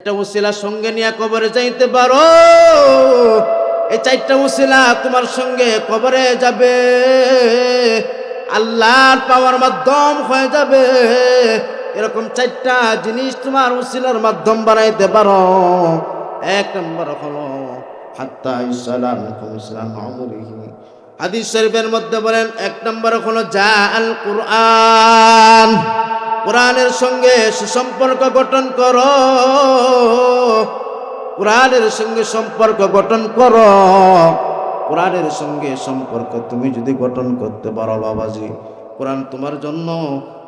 একটা উসিলা সঙ্গে নিয়ে কবরে যাইতে পারো, এই চারটা উসিলা তোমার সঙ্গে কবরে যাবে, আল্লাহর পাওয়ার মাধ্যম হয়ে যাবে। এরকম চারটা জিনিস তোমার উসিলার মাধ্যম বানাইতে পারো। এক নম্বর হলো হাত্তা ইসলাম ইসলাম আমরিহি, হাদিস শরীফের মধ্যে বলেন এক নম্বর হলো যা আল কুরআন, কোরআনের সঙ্গে সুসম্পর্ক গঠন করো, কোরআনের সঙ্গে সম্পর্ক গঠন করো। কোরআনের সঙ্গে সম্পর্ক তুমি যদি গঠন করতে পারো বাবাজি, কোরআন তোমার জন্য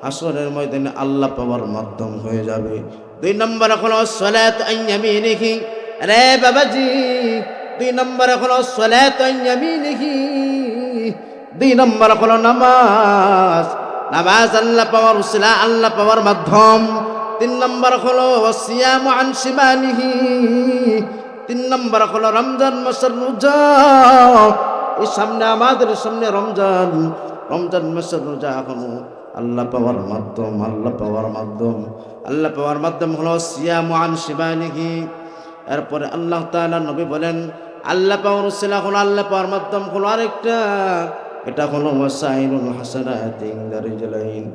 হাসরের ময়দানে আল্লাহ পাওয়ার মাধ্যম হয়ে যাবে। দুই নম্বর হলো সালাত আন ইয়ামিনিহি, রে বাবাজি দুই নম্বর হলো সালাত আন ইয়ামিনিহি, দুই নম্বর হলো নামাজ, নামাজ আল্লাহ পাওয়ার উসিলা, আল্লাহ পাওয়ার মাধ্যম। তিন নম্বর হলো সিয়াম আন শিমালিহি, তিন নম্বর হলো রমজান মাসের রোজা। এই সামনে আমাদের সামনে রমজান, রমজান মাসের রোজা হলো আল্লাহ পাওয়ার মাধ্যম, আল্লাহ পাওয়ার মাধ্যম। আল্লাহ পাওয়ার মাধ্যম হলো সিয়াম আন শিমালিহি। এরপরে আল্লাহ তাআলা নবী বলেন আল্লাহ পাওয়ার উসিলা হলো, আল্লাহ পাওয়ার মাধ্যম হলো আরেকটা, এটা হলো ওয়াসাইলুল হাসানাতি ইনদা রিজলাইন।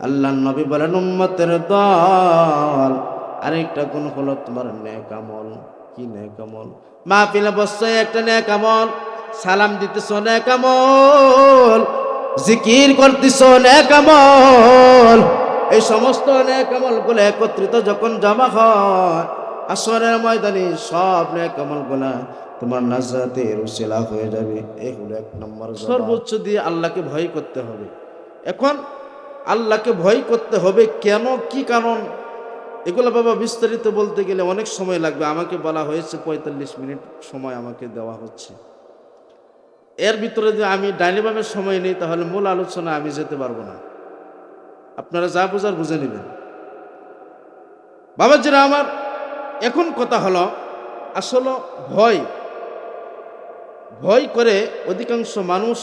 আল্লাহর নবী বলেন উম্মতের দল আরেকটা কোন হলো তোমার নেক আমল। কি নেক আমল? মাহফিলে বসছো একটা নেক আমল, সালাম দিতেছো নেক আমল, জিকির করতেছো নেক আমল। এই সমস্ত নেক আমলগুলো একত্রিত যখন জমা হয় আসরের ময়দানে সব নেক আমলগুলা তোমার নাজাতের উসিলা হয়ে যাবে। এই হলো এক নম্বর। সর্বোচ্চ দিয়ে আল্লাহকে ভয় করতে হবে। এখন আল্লাহকে ভয় করতে হবে কেন, কি কারণ, এগুলো বাবা বিস্তারিত বলতে গেলে অনেক সময় লাগবে। আমাকে বলা হয়েছে 45 মিনিট সময় আমাকে দেওয়া হচ্ছে। এর ভিতরে যদি আমি ডাইনিভাবে সময় নেই তাহলে মূল আলোচনা আমি যেতে পারবো না। আপনারা যা বোঝার বুঝে নেবেন। বাবাজিরা আমার, এখন কথা হলো আসলে ভয়, ভয় করে অধিকাংশ মানুষ,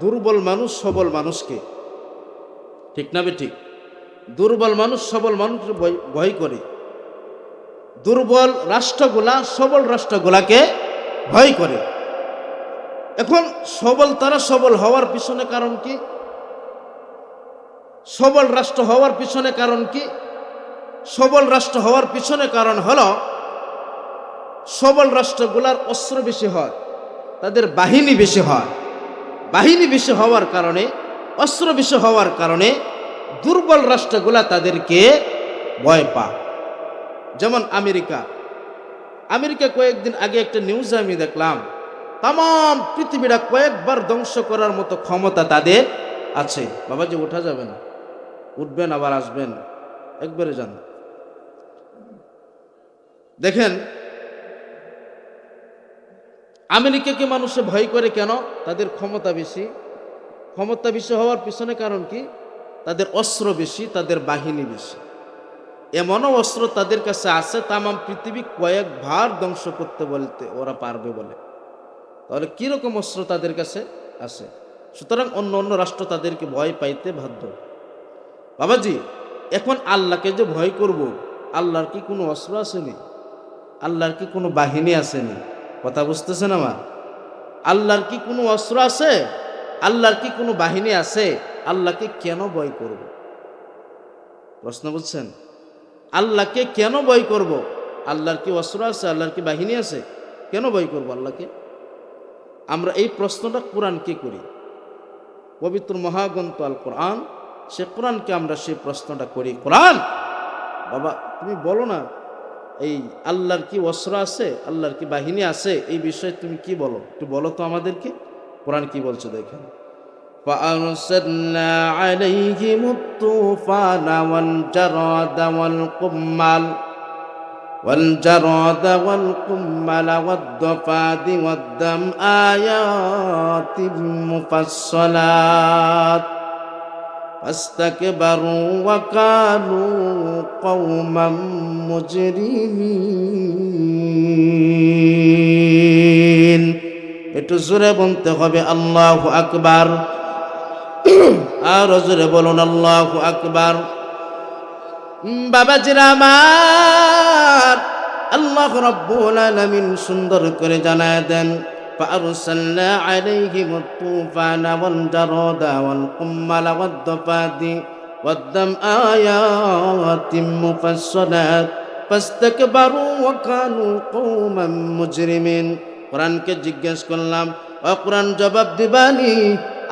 দুর্বল মানুষ সবল মানুষকে, ঠিক না ঠিক? দুর্বল মানুষ সবল মানুষকে ভয় করে, দুর্বল রাষ্ট্রগুলা সবল রাষ্ট্রগুলাকে ভয় করে। এখন সবল তারা সবল হওয়ার পিছনে কারণ কি? সবল রাষ্ট্র হওয়ার পিছনে কারণ কি? সবল রাষ্ট্র হওয়ার পিছনে কারণ হলো সবল রাষ্ট্রগুলার অস্ত্র বেশি হয়, তাদের বাহিনী বেশি হয়। বাহিনী বেশি হওয়ার কারণে, অস্ত্র বেশি হওয়ার কারণে দুর্বল রাষ্ট্রগুলা তাদেরকে ভয় পায়। যেমন আমেরিকা, আমেরিকা কয়েকদিন আগে একটা নিউজে আমি দেখলাম তাম পৃথিবীটা কয়েকবার ধ্বংস করার মতো ক্ষমতা তাদের আছে। বাবাজি ওঠা যাবে না, উঠবেন আবার আসবেন, একবারে যান। দেখেন আমেরিকাকে মানুষে ভয় করে কেন? তাদের ক্ষমতা বেশি। ক্ষমতা বেশি হওয়ার পিছনে কারণ কি? তাদের অস্ত্র বেশি, তাদের বাহিনী বেশি। এমনও অস্ত্র তাদের কাছে আছে তাম পৃথিবী কয়েকবার ধ্বংস করতে বলতে ওরা পারবে বলে। তাহলে কিরকম অস্ত্র তাদের কাছে আছে? সুতরাং অন্য অন্য রাষ্ট্র তাদেরকে ভয় পাইতে বাধ্য। বাবাজি এখন আল্লাহকে যে ভয় করব, আল্লাহর কি কোনো অস্ত্র আসেনি? আল্লাহর কি কোনো বাহিনী আসেনি? কথা বুঝতেছেন আমার? আল্লাহর কি কোনো অস্ত্র আছে? আল্লাহর কি কোনো বাহিনী আছে? আল্লাহকে কেন ভয় করব? প্রশ্ন বুঝছেন? আল্লাহকে কেন ভয় করব? আল্লাহর কি অস্ত্র আছে? আল্লাহর কি বাহিনী আছে? কেন ভয় করব আল্লাহকে? আমরা এই প্রশ্নটা কোরআনকে করি। পবিত্র মহাগ্রন্থ আল কোরআন, সে কোরআনকে আমরা সেই প্রশ্নটা করি। কোরআন বাবা তুমি বলো না, এই আল্লাহর কি অস্ত্র আছে, আল্লাহর কি বাহিনী আছে, এই বিষয়ে তুমি কি বলো, একটু বলো তো আমাদেরকে। কোরআন কি বলছে দেখেন, فَأَرْسَلْنَا عَلَيْهِمُ الطُّوفَانَ وَالْجَرَادَ وَالْقُمَّلَ وَالضَّفَادِعَ وَالدَّمَ آيَاتٍ مُفَصَّلَاتٍ فَاسْتَكْبَرُوا وَكَانُوا قَوْمًا مُجْرِمِينَ। একটু জোরে বলতে হবে আল্লাহু আকবার। আর জোরে বলুন আল্লাহু আকবার। বাবাজিরা আমার, আল্লাহ রাব্বুল আলামিন সুন্দর করে জানায় দেন, فأرسلنا عليهم الطوفان والجراد والقمل والضفادع والدم آيات مفصلات فاستكبروا وكانوا قوما مجرمين। কোরআনকে জিজ্ঞেস করলাম, ও কোরআন জবাব দিবানি?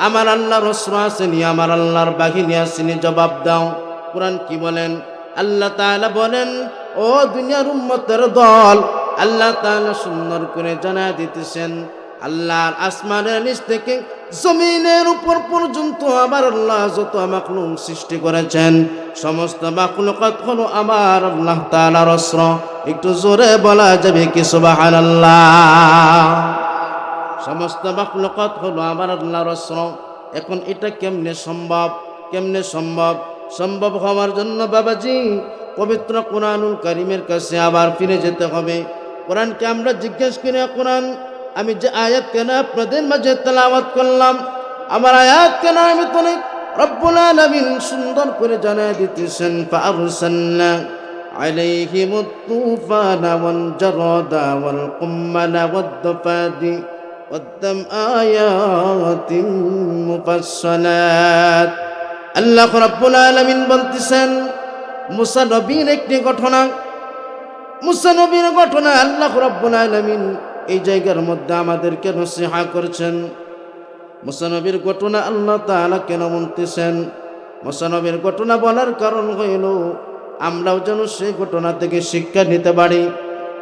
আমার আল্লাহর অস্ত্র আসেনি, আমার আল্লাহর বাহিনী আসেনি, জবাব দাও। কোরআন কি বলেন? আল্লাহ তাআলা বলেন, ও দুনিয়ার উম্মতের দল, আল্লাহ তাআলা সুন্দর করে জানায় দিতেছেন, আল্লাহর আসমানের নিচ থেকে জমিনের উপর পর্যন্ত আমার আল্লাহ যত মাখলুক সৃষ্টি করেছেন, সমস্ত মাখলুকাত হলো আমার আল্লাহ তাআলার অস্ত্র। একটু জোরে বলা যাবে কি সুবহানাল্লাহ? সমস্ত মাখলুকাত হলো আমার আল্লাহর অস্ত্র। এখন এটা কেমনে সম্ভব? কেমনে সম্ভব? সম্ভব হওয়ার জন্য বাবাজি পবিত্র কোরআনুল কারীমের কাছে আবার ফিরে যেতে হবে। কোরআনকে আমরা জিজ্ঞেস করি, কোরআন আমি যে আয়াত কেন আপনাদের মাঝে তেলাওয়াত করলাম, আমার আয়াত কেন আমি তো রব্বুল আলামিন সুন্দর করে জানায় দিতেছেন, ফাআরসালনা আলাইহিমুত তুফানা ওয়াল জারাদা ওয়াল কুম্মালা ওয়াদ দাফাদি ওয়াদ্দাম আয়াতিন মুফাসসালাত। আল্লাহ রাব্বুল আলামিন বলতেছেন, মুসা নবীর একটি ঘটনা, মুসা নবীর ঘটনা আল্লাহ রাব্বুল আলামিন এই জায়গার মধ্যে আমাদেরকে নসিহত করছেন। মুসা নবীর ঘটনা আল্লাহ তাআলা কেন বলতেছেন? মুসা নবীর ঘটনা বলার কারণ হইল আমরাও যেন সেই ঘটনা থেকে শিক্ষা নিতে পারি।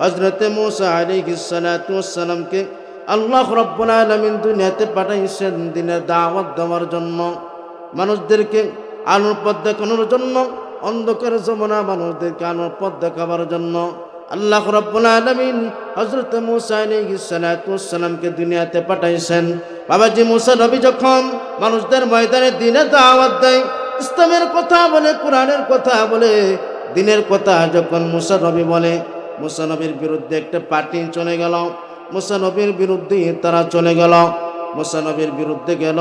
হযরতে মুসা আলাইহিস সালাতু ওয়াস সালামকে আল্লাহ রাব্বুল আলামিন দুনিয়াতে পাঠাইছেন দ্বীনের দাওয়াত দেওয়ার জন্য, মানুষদেরকে আলোর পথ দেখানোর জন্য, অন্ধকার জমানা মানুষদেরকে আলোর পথ দেখাবার জন্য আল্লাহ রাব্বুল আলামিন হযরত মুসা আলাইহিস সালাতু ওয়াস সালামকে দুনিয়াতে পাঠাইছেন। বাবাজি মুসা নবী যখন মানুষদের ময়দানে দ্বীনের দাওয়াত দেয়, ইসলামের কথা বলে, কোরআনের কথা বলে, দ্বীনের কথা যখন মুসা নবী বলে, মুসা নবীর বিরুদ্ধে একটা পার্টি চলে গেল, মুসা নবীর বিরুদ্ধে তারা চলে গেল, মুসা নবীর বিরুদ্ধে গেল।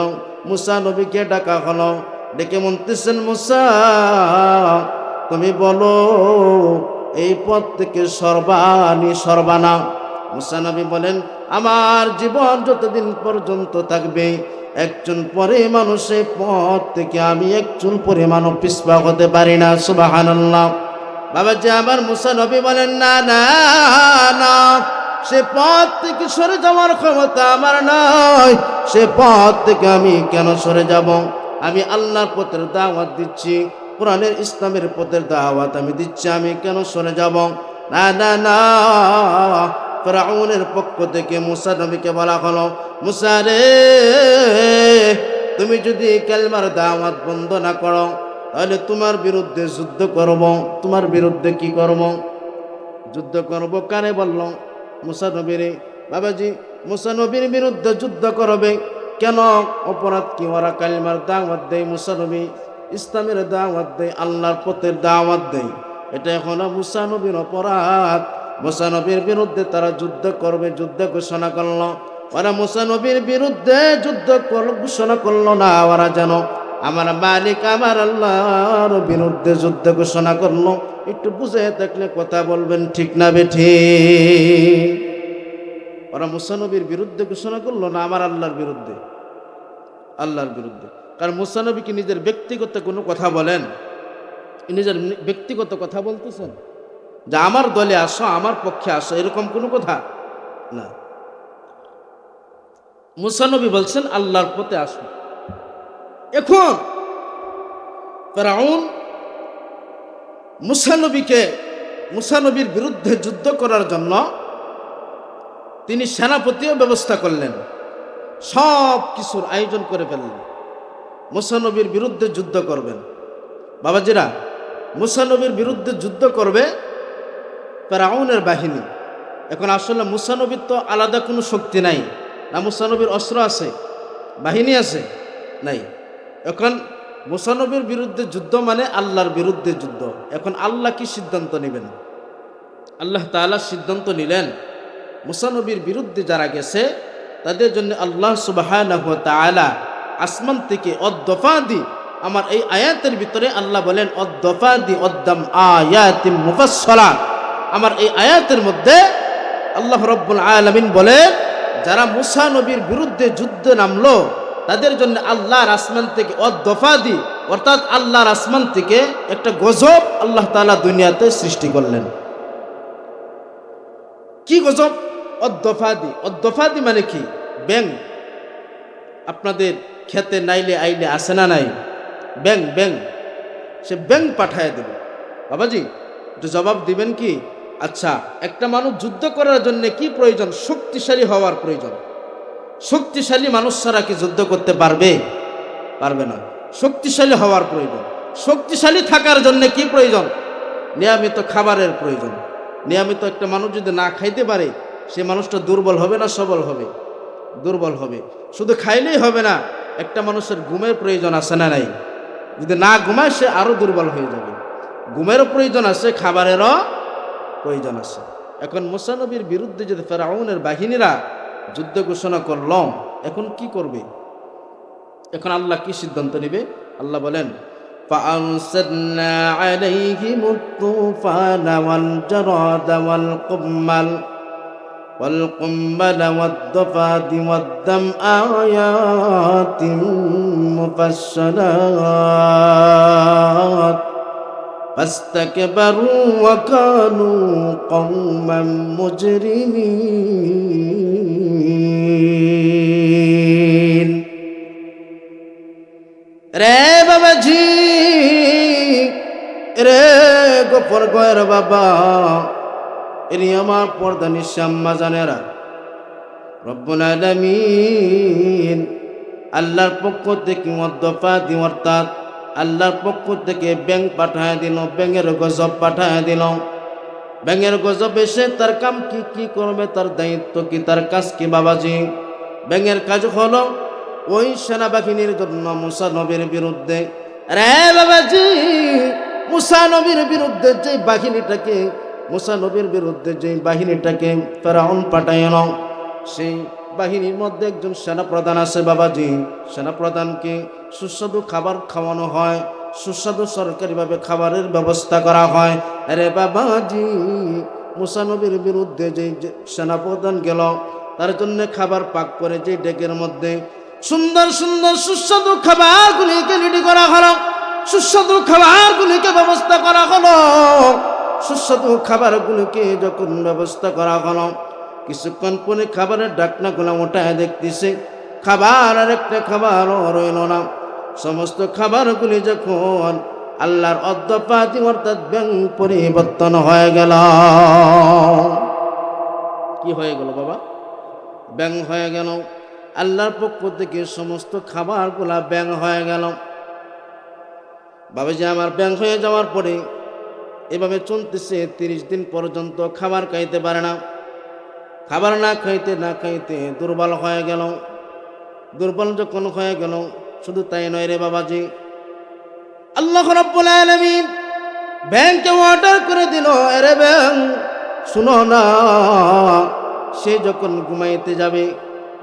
মুসা নবীকে ডাকা হলো, ডেকে বলতেছেন, মুসা তুমি বলো এই পথ থেকে সর্বানি সর্বানা। মুসা নবী বলেন, আমার জীবন যতদিন পর্যন্ত থাকবে একজন পরে মানুষের পথ থেকে আমি একজন পরিমাণও পিছপা হতে পারি না। সুবহানাল্লাহ। বাবাজি আমার মুসা নবী বলেন, না না না, সে পথ থেকে সরে যাওয়ার ক্ষমতা আমার নয়, সে পথ থেকে আমি কেন সরে যাব? আমি আল্লাহর পথের দাওয়াত দিচ্ছি, কোরআনের ইসলামের পথের দাওয়াত আমি দিচ্ছি, আমি কেন সরে যাব? না না না। ফিরআউনের পক্ষ থেকে মুসা নবীকে বলা হলো, মুসা রে, তুমি যদি কালেমার দাওয়াত বন্ধ না করো তাহলে তোমার বিরুদ্ধে যুদ্ধ করব। তোমার বিরুদ্ধে কি করব? যুদ্ধ করব। কারে বলল? মুসা নবীরে। বাবাজি মুসা নবীর বিরুদ্ধে যুদ্ধ করবে কেন? অপরাধ কি? ওরা কালেমার দাওয়াত দেয়, মুসা নবী ইসলামের দাওয়াত দেয়, আল্লাহর পথের দাওয়াত দেয়, এটা এখন মুসা নবীর অপরাধ। মুসা নবীর বিরুদ্ধে তারা যুদ্ধ করবে, যুদ্ধ ঘোষণা করলো। ওরা মুসা নবীর বিরুদ্ধে যুদ্ধ ঘোষণা করলো না, ওরা যেন আমার মালিক আমার আল্লাহর বিরুদ্ধে যুদ্ধ ঘোষণা করলো। একটু বুঝে থাকলে কথা বলবেন, ঠিক না বেঠিক? ওরা মুসা নবীর বিরুদ্ধে ঘোষণা করলো না আমার আল্লাহর বিরুদ্ধে? আল্লাহর বিরুদ্ধে। কারণ মুসা নবী কি নিজের ব্যক্তিগত কোনো কথা বলেন? নিজের ব্যক্তিগত কথা বলতেছেন যে আমার দলে আসো, আমার পক্ষে আসো, এরকম কোনো কথা না। মুসা নবী বলছেন আল্লাহর পথে আসো। এখন ফিরআউন মুসা নবীর বিরুদ্ধে যুদ্ধ করার জন্য তিনি সেনাপতিও ব্যবস্থা করলেন, সব কিছুর আয়োজন করে ফেললেন। মুসা নবীর বিরুদ্ধে যুদ্ধ করবেন। বাবাজিরা, মুসা নবীর বিরুদ্ধে যুদ্ধ করবে ফিরআউনের বাহিনী। এখন আসলে মুসা নবীর তো আলাদা কোনো শক্তি নাই না, মুসা নবীর অস্ত্র আছে, বাহিনী আছে, নাই। এখন মুসা নবীর বিরুদ্ধে যুদ্ধ মানে আল্লাহর বিরুদ্ধে যুদ্ধ। এখন আল্লাহ কি সিদ্ধান্ত নেবেন? আল্লাহ তাআলা সিদ্ধান্ত নিলেন মুসা নবীর বিরুদ্ধে যারা গেছে তাদের জন্য আল্লাহ সুবহানাহু ওয়া তাআলা আসমান থেকে অদ্দফাদি, আমার এই আয়াতের ভিতরে আল্লাহ বলেন অদ্দফাদি অদ্দাম আয়াতিম মুফাসসালাত, আমার এই আয়াতের মধ্যে আল্লাহ রাব্বুল আলামিন বলেন, যারা মুসা নবীর বিরুদ্ধে যুদ্ধে নামলো তাদের জন্য আল্লাহর আসমান থেকে অদ্দফাদি, অর্থাৎ আল্লাহর আসমান থেকে একটা গজব আল্লাহ তাআলা দুনিয়াতে সৃষ্টি করলেন। কি গজব? অদ্দফাদি। অদ্দফাদি মানে কি? ব্যাং। আপনাদের খেতে নাইলে আইলে আসে না নাই? ব্যাং ব্যাং, সে ব্যাং পাঠায় দেবে। বাবাজি একটু জবাব দিবেন কি? আচ্ছা, একটা মানুষ যুদ্ধ করার জন্য কি প্রয়োজন? শক্তিশালী হওয়ার প্রয়োজন। শক্তিশালী মানুষ ছাড়া কি যুদ্ধ করতে পারবে? পারবে না। শক্তিশালী হওয়ার প্রয়োজন। শক্তিশালী থাকার জন্য কি প্রয়োজন? নিয়মিত খাবারের প্রয়োজন। নিয়মিত একটা মানুষ যদি না খাইতে পারে, সে মানুষটা দুর্বল হবে না সবল হবে? দুর্বল হবে। শুধু খাইলেই হবে না, একটা মানুষের ঘুমের প্রয়োজন আছে না নাই? যদি না ঘুমায় সে আরো দুর্বল হয়ে যাবে। ঘুমেরও প্রয়োজন আছে, খাবারেরও প্রয়োজন আছে। এখন মুসা নবীর বিরুদ্ধে যদি ফেরাউনের বাহিনীরা যুদ্ধ ঘোষণা করল, এখন কি করবে? এখন আল্লাহ কি সিদ্ধান্ত নেবে? আল্লাহ বলেন, فَأَرْسَلْنَا عَلَيْهِمُ الطُّوفَانَ وَالْجَرَادَ وَالْقُمَّلَ وَالضَّفَادِعَ وَالدَّمَ آيَاتٍ مُفَصَّلَاتٍ فاستكبروا وكانوا قوما مجرمين। রে বাবাজি, রে গোপর গয়ের বাবা, এরি আমার পর্দা নিঃসাম্মা জানেরা, রব্বুল আলামিন আল্লাহর পক্ষ থেকে মদ্দফাদি, অর্থাৎ আল্লাহর পক্ষ থেকে ব্যাং পাঠায় দিল, ব্যাঙের গজব পাঠায় দিল। ব্যাঙের গজব এসে তার কাম কি কি করবে, তার দায়িত্ব কি, তার কাজ কি? বাবাজি, ব্যাঙের কাজ হলো ওই সেনাবাহিনীর জন্য মুসা নবীর বিরুদ্ধে, রে বাবাজি মুসা নবীর বিরুদ্ধে যে বাহিনীটাকে, মুসা নবীর বিরুদ্ধে যে বাহিনীটাকে ফেরাউন পাঠাইল, সেই বাহিনীর মধ্যে একজন সেনাপ্রধান আছে বাবাজি। সেনাপ্রধানকে সুস্বাদু খাবার খাওয়ানো হয়, সুস্বাদু সরকারিভাবে খাবারের ব্যবস্থা করা হয়। আরে বাবাজি, মুসা নবীর বিরুদ্ধে যে সেনাপ্রধান গেল, তার জন্য খাবার পাক করে যে ডেকের মধ্যে সুন্দর সুন্দর সুস্বাদু খাবারগুলিকে রেডি করা হলো, সুস্বাদু খাবারগুলিকে ব্যবস্থা করা হলো। সুস্বাদু খাবারগুলিকে যখন ব্যবস্থা করা হলো, কিছুক্ষণ পরে খাবারের ঢাকনাগুলো ওঠায় দেখতেছে খাবার আর একটা খাবারও রইল না। সমস্ত খাবারগুলি যখন আল্লাহর অদ্দফাতি, অর্থাৎ ব্যাং পরিবর্তন হয়ে গেল। কি হয়ে গেল বাবা? ব্যাং হয়ে গেল। আল্লাহর পক্ষ থেকে সমস্ত খাবারগুলা ব্যাং হয়ে গেল। বাবাজি আমার, ব্যাং হয়ে যাওয়ার পরে এভাবে চলতেছে 30 দিন পর্যন্ত খাবার খাইতে পারে না। খাবার না খাইতে না খাইতে দুর্বল হয়ে গেল। দুর্বল যখন হয়ে গেল, শুধু তাই নয় রে বাবাজি, আল্লাহ রাব্বুল আলামিন ব্যাংকে অর্ডার করে দিল, আরে ব্যাং শুনো না, সে যখন ঘুমাইতে যাবে,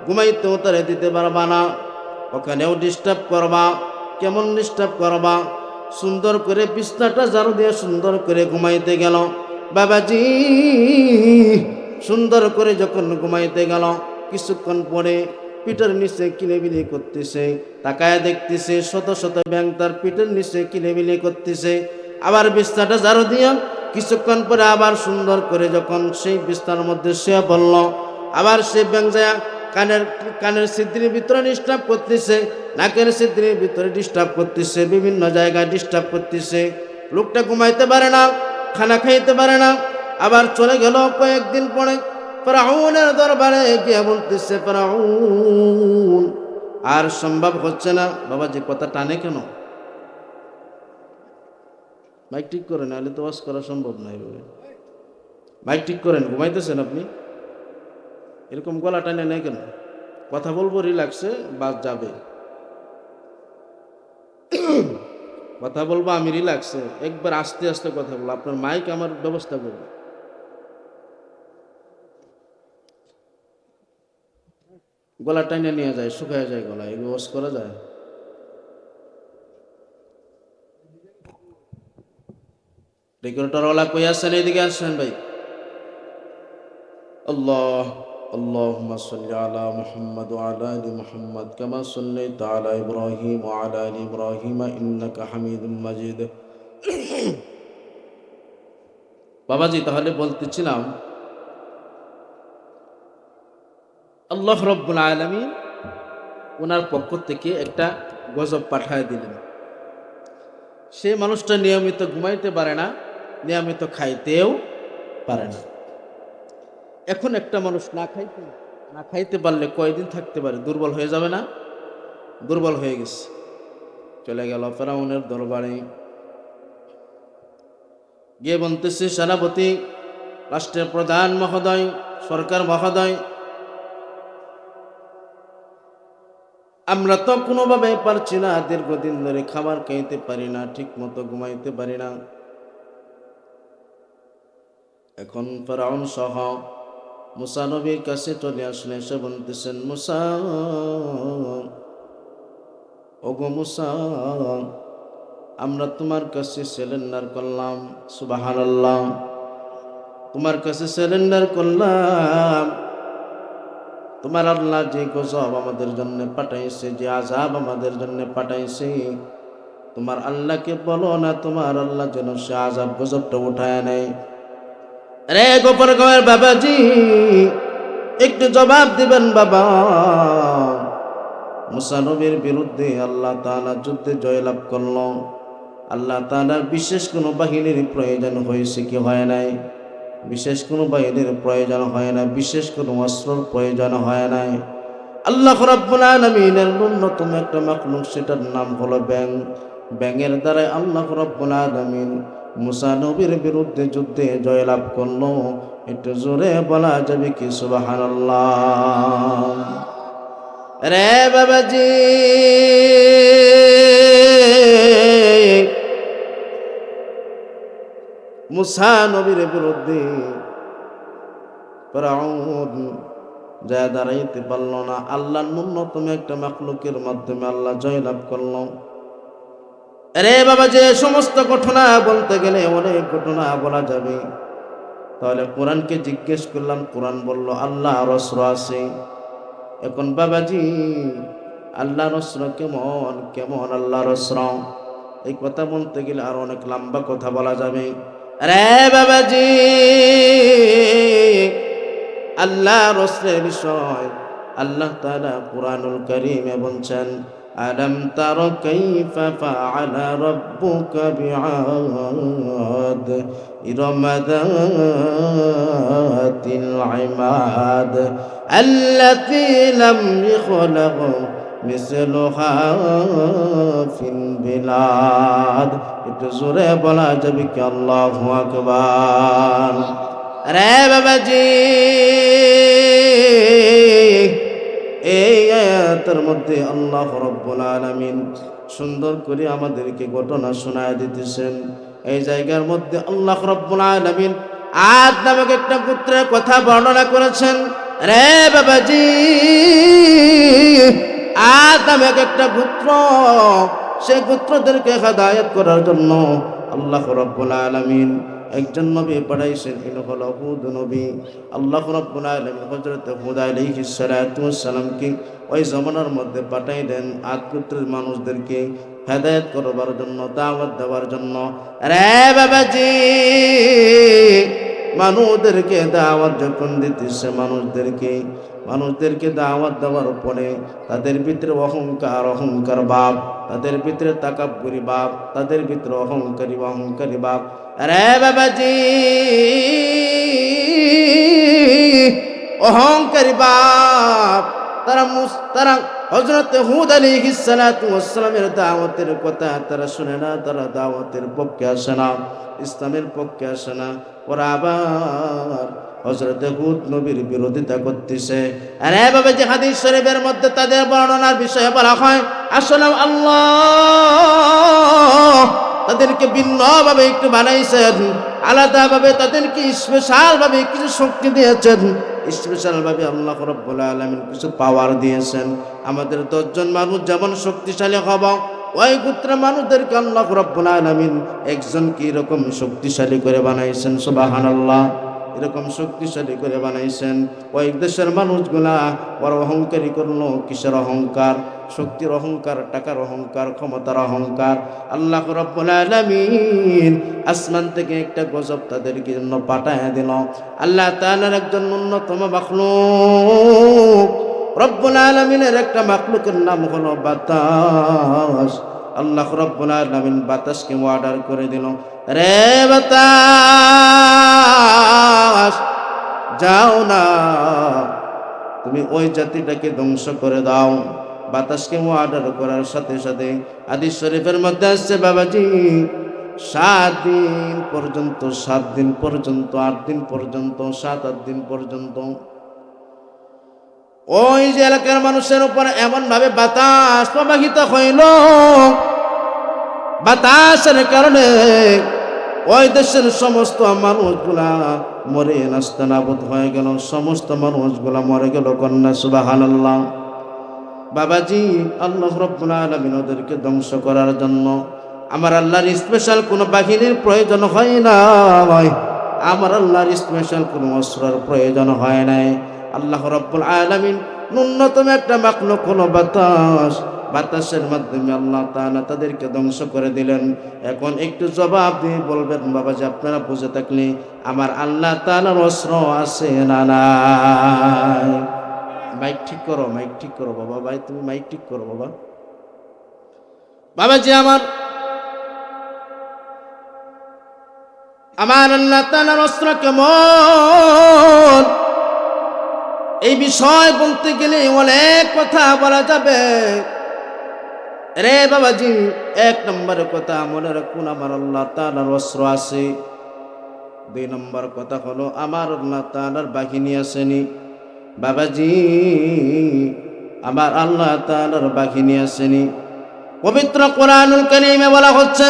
ঘুমাইতেও তারে দিতে পারবা না, ওখানেও ডিস্টার্ব করবা। কেমন ডিস্টার্ব করবা? সুন্দর করে বিছনাটা ঝাড়ু দিয়ে সুন্দর করে ঘুমাইতে গেল বাবাজি। সুন্দর করে যখন ঘুমাইতে গেল, কিছুক্ষণ পরে পিঠের নিচে কিলেবিলি করতেছে, তাকায় দেখতেছে শত শত ব্যাঙ তার পিঠের নিচে কিলেবিলি করতেছে। আবার বিছনাটা ঝাড়ু দিয়া কিছুক্ষণ পরে আবার সুন্দর করে যখন সেই বিছনার মধ্যে শুয়ে পড়ল, আবার সে ব্যাঙ যায় কানের ছিদ্রের ভিতরে ডিস্টার্ব করতেছে, নাকের ছিদ্রের ভিতরে ডিস্টার্ব করতেছে, বিভিন্ন জায়গায় ডিস্টার্ব করতেছে। লোকটা ঘুমাইতে পারে না, খানা খাইতে পারে না। আবার চলে গেল কয়েকদিন পরে ফেরাউনের দরবারে গিয়ে বলতেছে, ফেরাউন আর সম্ভব হচ্ছে না। বাবা যে কথা টানে কেন? মাইক ঠিক করেন, নাহলে তো ওয়াজ করা সম্ভব না। এইভাবে মাইক ঠিক করেন, ঘুমাইতেছেন আপনি, এরকম গলা টানে নেই কেন? কথা বলবো রিল্যাক্সে, বাস যাবে। কথা বলবো আমি রিল্যাক্সে, একবার আস্তে আস্তে কথা বলবো। আপনার মাইক আমার ব্যবস্থা করবো। গলা টাইনে নিয়ে যায়, শুকায় যায় গলা, এগুলো ওয়াশ করা যায়? রেগুলেটরওয়ালা কই আসছেন? এইদিকে আসছেন ভাই। আল্লাহ اللهم صل على محمد وعلى ال محمد كما صليت على ابراهيم وعلى ال ابراهيم انك حميد مجيد বাবাজি তাহলে বলতেছিলাম আল্লাহ রাব্বুল আলামিন ওনার পক্ষ থেকে একটা গজব পাঠায় দিলেন। সে মানুষটা নিয়মিত ঘুমাইতে পারে না, নিয়মিত খাইতেও পারে না। এখন একটা মানুষ না খাইতে পারলে কয়দিন থাকতে পারে? দুর্বল হয়ে যাবে না? দুর্বল হয়ে গেছে, চলে গেল ফেরাউনের দরবারে, গিয়ে বলতেছে, সেনাপতি, রাষ্ট্রের প্রধান মহোদয়, সরকার মহোদয়, আমরা তো কোনোভাবে পারছি না, দীর্ঘদিন ধরে খাবার খাইতে পারি না, ঠিক মতো ঘুমাইতে পারি না। এখন ফেরাউন সহ মুসা নবীর কাছে চলে আসলে এসে বলতেছেন, মুসা, ওগো মুসা, আমরা তোমার কাছে সিলিন্ডার করলাম। সুবহানাল্লাহ, তোমার কাছে সিলিন্ডার করলাম। তোমার আল্লাহ যে গজব আমাদের জন্য পাঠাইছে, যে আযাব আমাদের জন্য পাঠাইছে, তোমার আল্লাহকে বলো না তোমার আল্লাহ যেন সে আযাব গজবটা উঠায় নেয়। রে গোপন গোয়ের বাবাজি, একটু জবাব দিবেন বাবা। মুসা নবীর বিরুদ্ধে আল্লাহ তাআলা যুদ্ধে জয়লাভ করল। আল্লাহ তাআলার বিশেষ কোনো বাহিনীর প্রয়োজন হয়েছে কি হয় নাই? বিশেষ কোনো বাহিনীর প্রয়োজন হয় না, বিশেষ কোনো অস্ত্রের প্রয়োজন হয় নাই। আল্লাহ রাব্বুল আলামিনের ন্যূনতম একটা মাখলুক, সেটার নাম হলো ব্যাঙ। ব্যাঙের দ্বারা আল্লাহ রাব্বুল আলামিন মুসা নবীর বিরুদ্ধে যুদ্ধে জয়লাভ করলো। একটু জোরে বলা যাবে কি সুবহানাল্লাহ? রে বাবাজি, মুসা নবীর বিরুদ্ধে ফেরাউন যা দাঁড়াইতে পারল না। আল্লাহর ন্যূনতম একটা মাখলুকের মাধ্যমে আল্লাহ জয়লাভ করল। আরে বাবা, যে সমস্ত ঘটনা বলতে গেলে অনেক ঘটনা বলা যাবে। তাহলে কোরআনকে জিজ্ঞেস করলাম, কোরআন বলল আল্লাহ রসুল আছে। এখন বাবাজি, আল্লাহ রসুল কেমন কেমন আল্লাহ রসুল, এই কথা বলতে গেলে আর অনেক লম্বা কথা বলা যাবে। আরে বাবাজি, আল্লাহ রসুলের বিষয় আল্লাহ তাআলা কুরআনুল কারীমে বলছেন, আলাম তার কাইফা ফাআলা রাব্বুকা বিআদ ইরম যাতিল ইমাদ আল্লাতী লাম ইখলাক মিসলুহা ফিল বিলাদ। একটু জোরে বলা যাবে কি আল্লাহু আকবার? রে বাবাজি, এই আয়াতের মধ্যে আল্লাহ রাব্বুল আলামিন সুন্দর করে আমাদেরকে ঘটনা শোনায় দিতেছেন। এই জায়গার মধ্যে আল্লাহ রাব্বুল আলামিন আদ নামক একটা পুত্রের কথা বর্ণনা করেছেন। রে বাবাজি, আদ নামক একটা পুত্র, সেই পুত্রদেরকে হেদায়েত করার জন্য আল্লাহ রাব্বুল আলামিন একজন নবী পাঠাইছেন, ইনি হলো হুদ নবী। আল্লাহ রাব্বুল আলামিন হযরত হুদ আলাইহিস সালাতু ওয়াস সালামকে ওই জমানার মধ্যে পাঠাইলেন আদ গোত্রের মানুষদেরকে হেদায়েত করবার জন্য, দাওয়াত দেওয়ার জন্য। রে বাবাজি, মানুষদেরকে দাওয়াত যখন দিতেছে, মানুষদেরকে দাওয়াত দেওয়ার পরে তাদের ভিতরে অহংকার ভাব, তাদের ভিতরে তাকাব্বুরি ভাব, তাদের ভিতরে অহংকারী ভাব। আরে বাবাজি, অহংকারী ভাব তারা হযরত হুদ আলাইহিস সালাতু ওয়াস সালামের দাওয়াতের কথা তারা শুনে না, তারা দাওয়াতের পক্ষে আসে না, ইসলামের পক্ষে আসে না। ওরা আবার হযরত হুদ নবীর বিরোধিতা করতেছে। আরে বাবা, যে হাদিস শরীফের মধ্যে তাদের বর্ণনার বিষয়ে বলা হয়, আসলে আল্লাহ তাদেরকে ভিন্নভাবে একটু বানাইছেন, আলাদাভাবে তাদেরকে স্পেশালভাবে কিছু শক্তি দিয়েছেন, স্পেশালভাবে আল্লাহ রাব্বুল আলামিন কিছু পাওয়ার দিয়েছেন। আমাদের 10 জন মানুষ যেমন শক্তিশালী হব, ওই গোত্রের মানুষদেরকে আল্লাহ রাব্বুল আলামিন একজন কি রকম শক্তিশালী করে বানাইছেন। সুবহানাল্লাহ। এরকম শক্তিশালী করে বানাইছেন। কয়েক দেশের মানুষগুলা বড় অহংকারী করলো। কিসের অহংকার? শক্তির অহংকার, টাকার অহংকার, ক্ষমতার অহংকার। আল্লাহ রাব্বুল আলামিন আসমান থেকে একটা গজব তাদের জন্য পাঠায় দিল। আল্লাহ তাআলার একজন ন্যূনতম মাখলুক, রব্বুল আলামিনের একটা মাখলুকের নাম হলো বাতাস। আল্লাহ রাব্বুল আলামিন বাতাসকে অর্ডার করে দিল, রে বাতাস যাও না, তুমি ওই জাতিটাকে ধ্বংস করে দাও। বাতাসকে অর্ডার করার সাথে সাথে হাদিস শরীফের মধ্যে আসছে বাবাজি 7 দিন পর্যন্ত, 7 দিন পর্যন্ত, 8 দিন পর্যন্ত, 7-8 দিন পর্যন্ত ওই যে এলাকার মানুষের উপর এমন ভাবে বাতাস প্রবাহিত হইল, বাতাসের কারণে ওই দেশের সমস্ত মানুষগুলা মরে নাস্তানাবুদ হয়ে গেল। সমস্ত মানুষগুলা মরে গেল। কন্যা সুবহানাল্লাহ। বাবাজি আল্লাহ রাব্বুল আলামিন ওদেরকে ধ্বংস করার জন্য আমার আল্লাহর স্পেশাল কোনো বাহিনীর প্রয়োজন হয় না, আমার আল্লাহর স্পেশাল কোনো অস্ত্রের প্রয়োজন হয় নাই। আল্লাহ রাব্বুল আলামিন ন্যূনতম একটা মাখলুক হলো বাতাস, বাতাসের মাধ্যমে আল্লাহ তাআলা তাদেরকে ধ্বংস করে দিলেন। এখন একটু জবাব দিয়ে বলবেন বাবাজি, আপনারা বুঝে থাকলে আমার আল্লাহ তাআলার অস্ত্র আছে না নাই? মাইক ঠিক করো, মাইক ঠিক করো বাবা। ভাই তুমি মাইক ঠিক করো বাবা। বাবাজি আমার আল্লাহ তাআলার অস্ত্র কেমন, এই বিষয় বলতে গেলে অনেক কথা বলা যাবে। রে বাবাজি, 1 নম্বর কথা মনে রাখুন, আমার আল্লাহ তাআলার অস্ত্র আছে। 2 নম্বর কথা হলো আমার আল্লাহ তাআলার বাহিনী আসেনি। বাবাজি আমার আল্লাহ তাআলার বাহিনী আসেনি। পবিত্র কোরআনুল কারীমে বলা হচ্ছে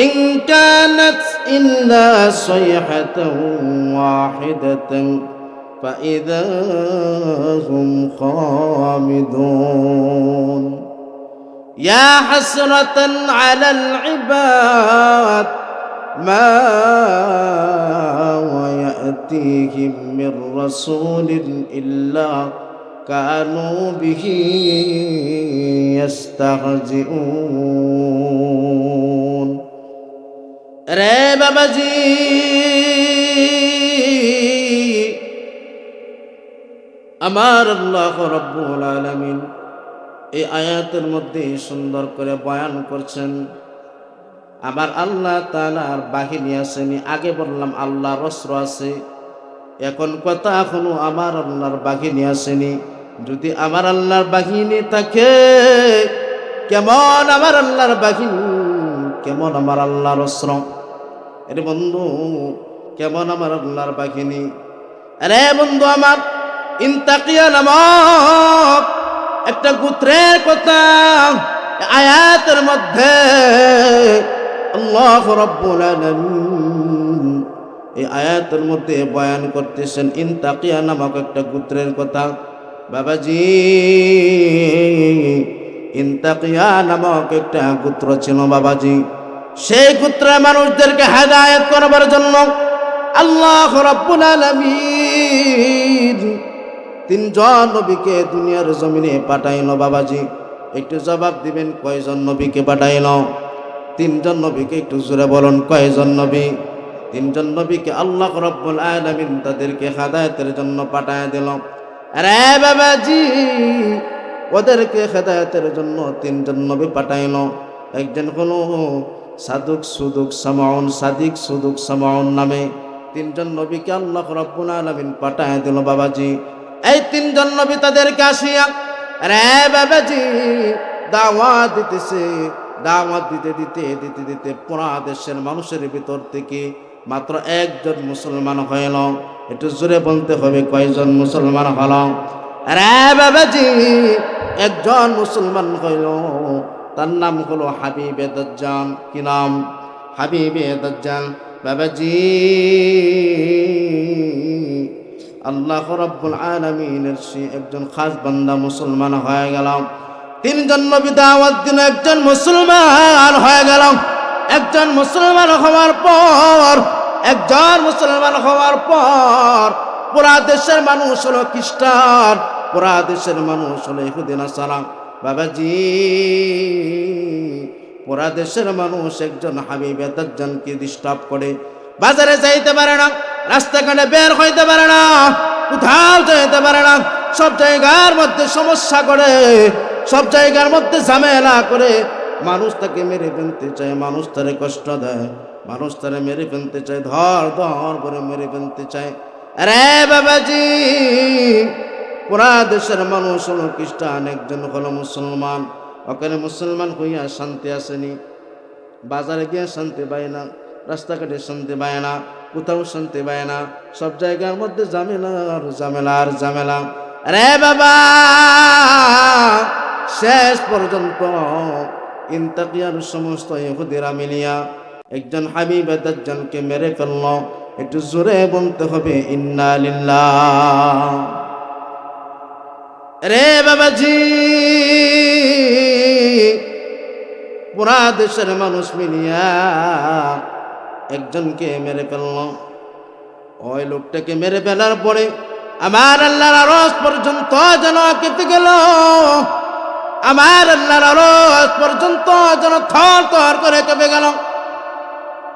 ইন কানাত ইল্লা সাইহাতান ওয়াহিদাতান ফাইযা হুম খামিদুন ইয়া হাসরাতান আলাল ইবাদ মা يأتيهم من رسول إلا كانوا به يستهزئون রে বাবাজি আমার আল্লাহ রাব্বুল আলামিন এই আয়াতের মধ্যে সুন্দর করে বয়ান করছেন আমার আল্লাহ তাআলার বাহিনী আসেনি। আগে বললাম আল্লাহর অস্ত্র আছে, এখন কথা এখনো আমার আল্লাহর বাহিনী আসেনি। যদি আমার আল্লাহর বাহিনী থাকে, কেমন আমার আল্লাহর বাহিনী, কেমন আমার আল্লাহর অস্ত্র। আরে বন্ধু কেমন আমার আল্লাহর বাহিনী। আরে বন্ধু আমার ইনতাকিয়া নামক একটা গোত্রের কথা আয়াতের মধ্যে আল্লাহ রাব্বুল আলামিন এই আয়াতের মধ্যে বয়ান করতেছেন ইনতাকিয়া নামক একটা গোত্রের কথা। বাবাজি ইনতাকিয়া নামক একটা গোত্র ছিল বাবাজি। সেই গোত্রের মানুষদেরকে হেদায়েত করবার জন্য আল্লাহ রাব্বুল আলামিন 3 জন নবীকে দুনিয়ার জমিনে পাঠাইল বাবাজি। একটু জবাব দিবেন, কয়জন নবীকে পাঠাইল? 3 জন নবীকে। একটু জোরে বলুন, কয়জন নবী? 3 জন নবীকে আল্লাহ রাব্বুল আলামিন তাদেরকে হেদায়েতের জন্য পাঠায় দিল। আরে বাবাজি ওদেরকে হেদায়েতের জন্য 3 জন নবী পাঠাইল। একজন হলো সাদিক সুদুক সামাউন নামে 3 জন নবীকে আল্লাহ রাব্বুল আলামিন পাঠায় দিল বাবাজি। এই 3 জন নবী তাদেরকে আসিয়া আরে বাবাজি দাওয়াত দিতেছে। দাওয়াত দিতে পুরা দেশের মানুষের ভিতর থেকে মাত্র 1 জন মুসলমান হইল। একটু জোরে বলতে হবে, কয়জন মুসলমান হল? আরে বাবাজি 1 জন মুসলমান হইল, তার নাম হলো হাবিবে দাজ্জাল। কি নাম? হাবিবে দাজ্জাল। বাবাজি আল্লাহ রাব্বুল আলামিনের সে একজন খাস বান্দা মুসলমান হয়ে গেল। 3 জন নবী দাওয়াত দিল, একজন মুসলমান হয়ে গেল। একজন মুসলমান হওয়ার পর একজন মুসলমান হওয়ার পর পুরা দেশের মানুষ হলো খ্রিস্টান, পুরা দেশের মানুষ হলো ইহুদি নাসারা। বাবাজি, পুরা দেশের মানুষ একজন হাবিবে দাজ্জালকে ডিস্টার্ব করে, বাজারে যাইতে পারে না, রাস্তাঘাটে বের হইতে পারে না, কোথাও যেতে পারে না, সব জায়গার মধ্যে সমস্যা করে, সব জায়গার মধ্যে ঝামেলা করে। মানুষ তাকে মেরে ফেলতে চায়, মানুষ তারে কষ্ট দেয়, মানুষ তারে মেরে ফেলতে চায়, ধর ধর করে মেরে ফেলতে চায়। আরে বাবাজি, পুরা দেশের মানুষ হলো খ্রিস্টান, একজন হলো মুসলমান। ওখানে মুসলমান হইয়া শান্তি আসেনি, বাজারে গিয়ে শান্তি পায় না, রাস্তাঘাটে শান্তি পায় না, কোথাও শান্তি পায় না, সব জায়গার মধ্যে ঝামেলা আর ঝামেলা আর ঝামেলা। আরে বাবা, শেষ পর্যন্ত ইন্তাকিয়ার সমস্ত ইহুদিরা মিলিয়া একজন হাবিবে দাজ্জালকে মেরে ফেলল। একটু জোরে বলতে হবে ইন্না লিল্লাহ। রে বাবাজি, পুরা দেশের মানুষ মিলিয়া একজনকে মেরে ফেলল। ওই লোকটাকে মেরে ফেলার পরে আমার আল্লাহর আরশ পর্যন্ত যেন কেঁপে গেল, আমার আল্লাহর আরশ পর্যন্ত যেন থর থর করে কেঁপে গেল।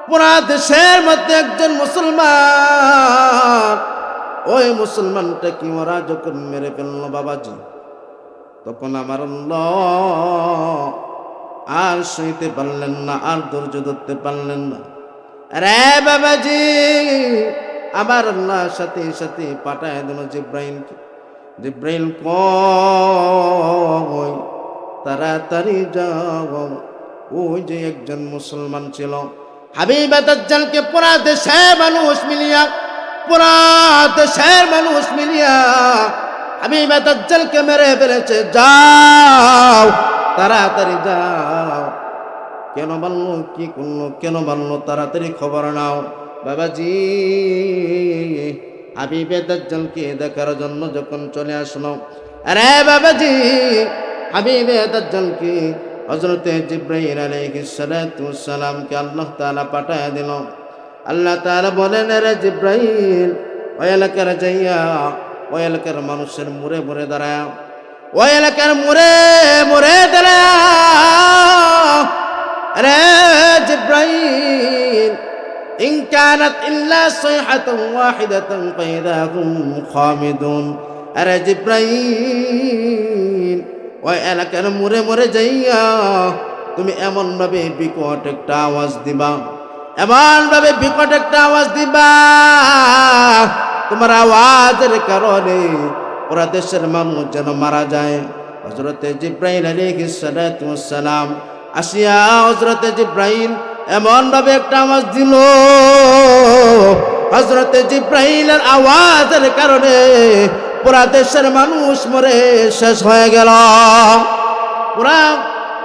পুরা দেশের মধ্যে একজন মুসলমান, ওই মুসলমানটা কি ওরা যখন মেরে ফেলল বাবাজি, তখন আমার আল্লাহ আর সইতে পারলেন না, আর ধৈর্য ধরতে পারলেন না। আরে বাবাজি, আমার আল্লাহ সাথে সাথে পাঠায় দিল জিব্রাইলকে। জিব্রাইল কই তাড়াতাড়ি যাও, ওই যে একজন মুসলমান ছিল হাবিবে দাজ্জালকে পুরা দেশের মানুষ মিলিয়া, পুরা দেশের মানুষ মিলিয়া হাবিবে দাজ্জালকে মেরে ফেলেছে, যাও তাড়াতাড়ি যাও। কেন বললো, কি করলো, কেন বললো, তাড়াতাড়ি খবর নাও। বাবাজি, হাবিবে দাজ্জালকে দেখার জন্য যখন চলে আসলো, আরে বাবাজি, হাবিবে দাজ্জালকে হযরতে জিবরাইল আলাইহিস সালাতু ওয়াস সালামকে আল্লাহ তাআলা পাঠায় দিল। আল্লাহ তাআলা বলেন, রে জিবরাইল, ওই এলাকার যাইয়া ওই এলাকার মানুষের মুড়ে মুড়ে দাঁড়ায়, ওই এলাকার মুড়ে মুড়ে দাঁড়ায়। রে জিবরাইল, ইন কানাত ইল্লা সাইহাতান ওয়াহিদাতান ফাইদা হুম খামিদুন। আরে জিবরাইল, ওই এলাকার মুড়ে মুড়ে যাইয়া তুমি এমন ভাবে বিকট একটা আওয়াজ দিবা, এমন ভাবে বিকট একটা আওয়াজ দিবা, তোমার আওয়াজের কারণে ওরা দেশের মানুষ যেন মারা যায়। হযরতে জিবরাইল আলাইহিস সালাতু ওয়াস সালাম আসিয়া হযরতে জিবরাইল এমন ভাবে একটা আওয়াজ দিল, হযরতে জিবরাইলের আওয়াজের কারণে পুরা দেশের মানুষ মরে শেষ হয়ে গেল। পুরা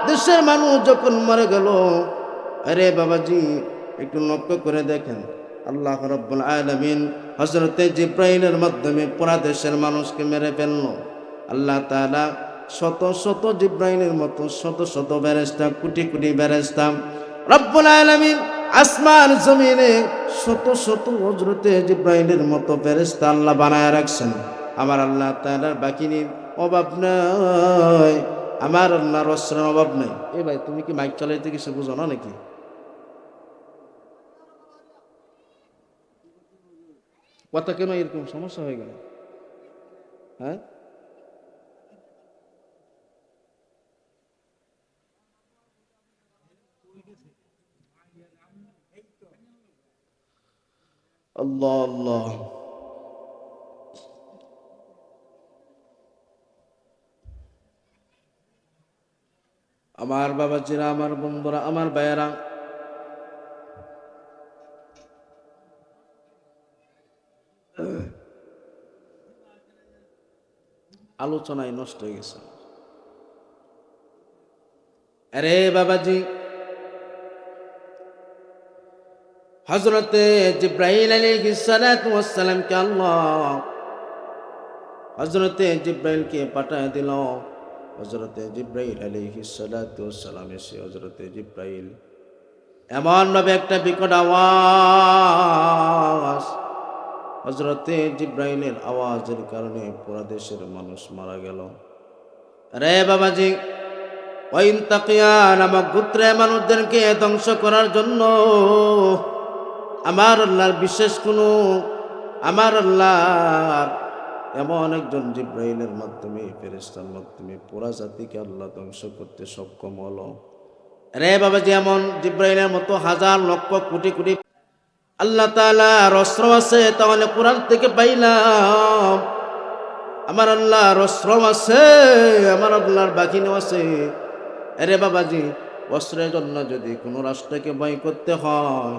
দেশের মানুষ যখন মরে গেল, আরে বাবাজি একটু লক্ষ্য করে দেখেন, আল্লাহ রাব্বুল আলামিন হযরতে জিবরাইলের মাধ্যমে পুরা দেশের মানুষকে মেরে ফেলল। আল্লাহ তাআলা শত শত জিবরাইলের মতো শত শত ফেরেশতা, কোটি কোটি ফেরেশতা রব্বুল আলামিন আসমান জমিনে শত শত হযরতে জিবরাইলের মতো ফেরেশতা আল্লাহ বানায় রাখছেন। আমার আল্লাহ তাআলার বাকিনীর অভাব নাই, আমার আল্লাহর অস্ত্রের অভাব নাই। এ ভাই, তুমি কি মাইক চালাইতে কিছু বুঝো না নাকি? কথা কেন এরকম সমস্যা হয়ে গেল? হ্যাঁ, আল্লাহ আল্লাহ। আমার বাবাজিরা, আমার বন্ধুরা, আমার ভাইয়েরা, আলোচনায় নষ্ট হয়ে গেছে। আরে বাবাজি, হযরতে জিবরাইল আলাইহিস সালাতু ওয়াস সালামকে আল্লাহ হযরতে জিবরাইলকে পাঠায় দিল। হযরতে জিবরাইল আলাইহিস সালাতু ওয়াস সালাম এসে হযরতে জিবরাইল এমনভাবে একটা বিকট আওয়াজ, হযরতে জিব্রাইলের আওয়াজের কারণে পুরা দেশের মানুষ মারা গেল। রে বাবাজি, ওয়াইন তাকিয়া নামক গোত্রে মানুষদেরকে ধ্বংস করার জন্য আমার আল্লাহর বিশেষ কোনো, আমার আল্লাহর এমন একজন জিব্রাইলের মাধ্যমে, ফেরেশতার মাধ্যমে পুরা জাতিকে আল্লাহ ধ্বংস করতে সক্ষম হলো। রে বাবাজি, এমন জিব্রাইলের মতো হাজার লক্ষ কোটি কোটি আল্লাহ তাআলার অস্ত্র আছে, তাহলে কোরআন থেকে পাইলাম আমার আল্লাহর অস্ত্র আছে, আমার আল্লাহর বাহিনী আছে। আরে বাবাজি, অস্ত্রের জন্য যদি কোনো রাষ্ট্রকে ভয় করতে হয়,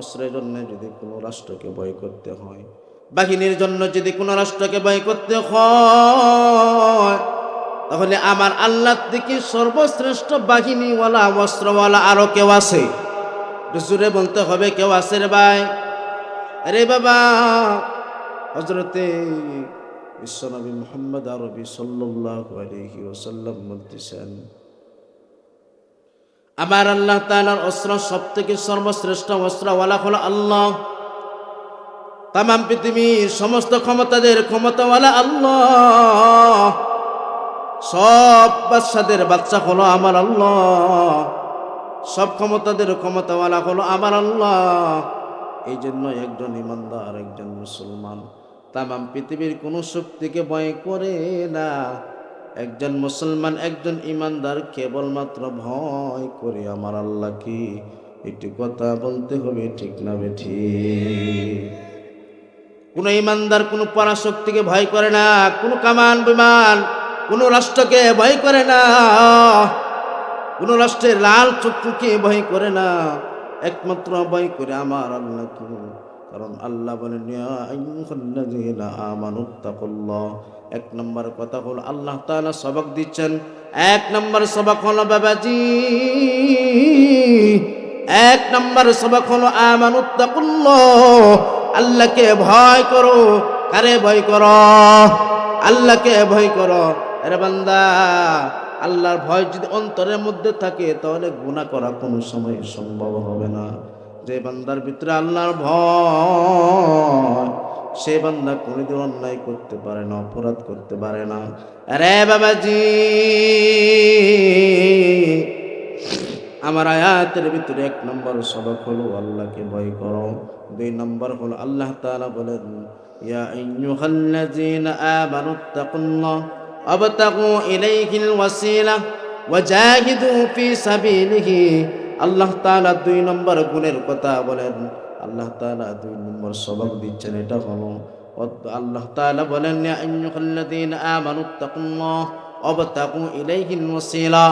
অস্ত্রের জন্য যদি কোনো রাষ্ট্রকে ভয় করতে হয়, বাহিনীর জন্য যদি কোনো রাষ্ট্রকে ভয় করতে হয়, তাহলে আমার আল্লাহ থেকে সর্বশ্রেষ্ঠ বাহিনীওয়ালা, অস্ত্রওয়ালা আরো কেউ আছে? জোরে বলতে হবে, কেউ আছে রে ভাই? আরে বাবা, হযরতে বিশ্বনবী মুহাম্মদ আরবি সাল্লাল্লাহু আলাইহি ওয়াসাল্লাম বলতেছেন, আমার আল্লাহ তাআলার অস্ত্র সবথেকে সর্বশ্রেষ্ঠ অস্ত্রওয়ালা হলো আল্লাহ। তাম পৃথিবীর সমস্ত ক্ষমতাদের ক্ষমতাওয়ালা আল্লাহ, সব বাদশাদের বাদশা হলো আমার আল্লাহ, সব ক্ষমতাদের ক্ষমতাওয়ালা হলো আমার আল্লাহ। এই জন্য একজন ইমানদার, একজন মুসলমান তাম পৃথিবীর কোনো শক্তিকে ভয় করে না। একজন মুসলমান, একজন ইমানদার কেবলমাত্র ভয় করে আমার আল্লাহকে। একটি কথা বলতে হবে, ঠিক না বেঠিক? কোন ইমানদার কোনো পরাশক্তিকে ভয় করে না, কোনো কামান বিমান, কোনো রাষ্ট্রকে ভয় করে না, কোনো রাষ্ট্রের লাল চক্ষুকে ভয় করে না, একমাত্র ভয় করে আমার আল্লাহকে। কারণ আল্লাহ বলেন, ইয়া আইয়ুহাল্লাযীনা আমানুত্তাকুল্লাহ। এক নম্বর কথা হলো আল্লাহ তাআলা সবক দিচ্ছেন। এক নম্বর সবক হলো বাবাজি, এক নম্বর সবক হলো আমানুত্তাকুল্লাহ, আল্লাহকে ভয় করো। কারে ভয় করো? আল্লাহকে ভয় করো। আরে বান্দা, আল্লাহর ভয় যদি অন্তরের মধ্যে থাকে, তাহলে গুনাহ করা কোনো সময় সম্ভব হবে না। যে বান্দার ভিতরে আল্লাহর ভয়, সে বান্দা কোনোদিন অন্যায় করতে পারে না, অপরাধ করতে পারে না। আরে বাবাজি, আমার আয়াতের ভিতরে এক নম্বর সবক হলো আল্লাহকে ভয় করো। দুই নম্বর হলো আল্লাহ তাআলা বলেন, ইয়া আইয়ুহাল্লাযীনা আমানুত্তাকুল্লাহ ওয়াবতাগু ইলাইহিল ওয়াসিলা ওয়াজাহিদু ফি সাবিলিহি। আল্লাহ তাআলা দুই নম্বর গুণের কথা বলেন, আল্লাহ তাআলা দুই নম্বর সবক দিচ্ছেন। এটা হলো আল্লাহ তাআলা বলেন, ইয়া আইয়ুহাল্লাযীনা আমানুত্তাকুল্লাহ ওয়াবতাগু ইলাইহিল ওয়াসিলা।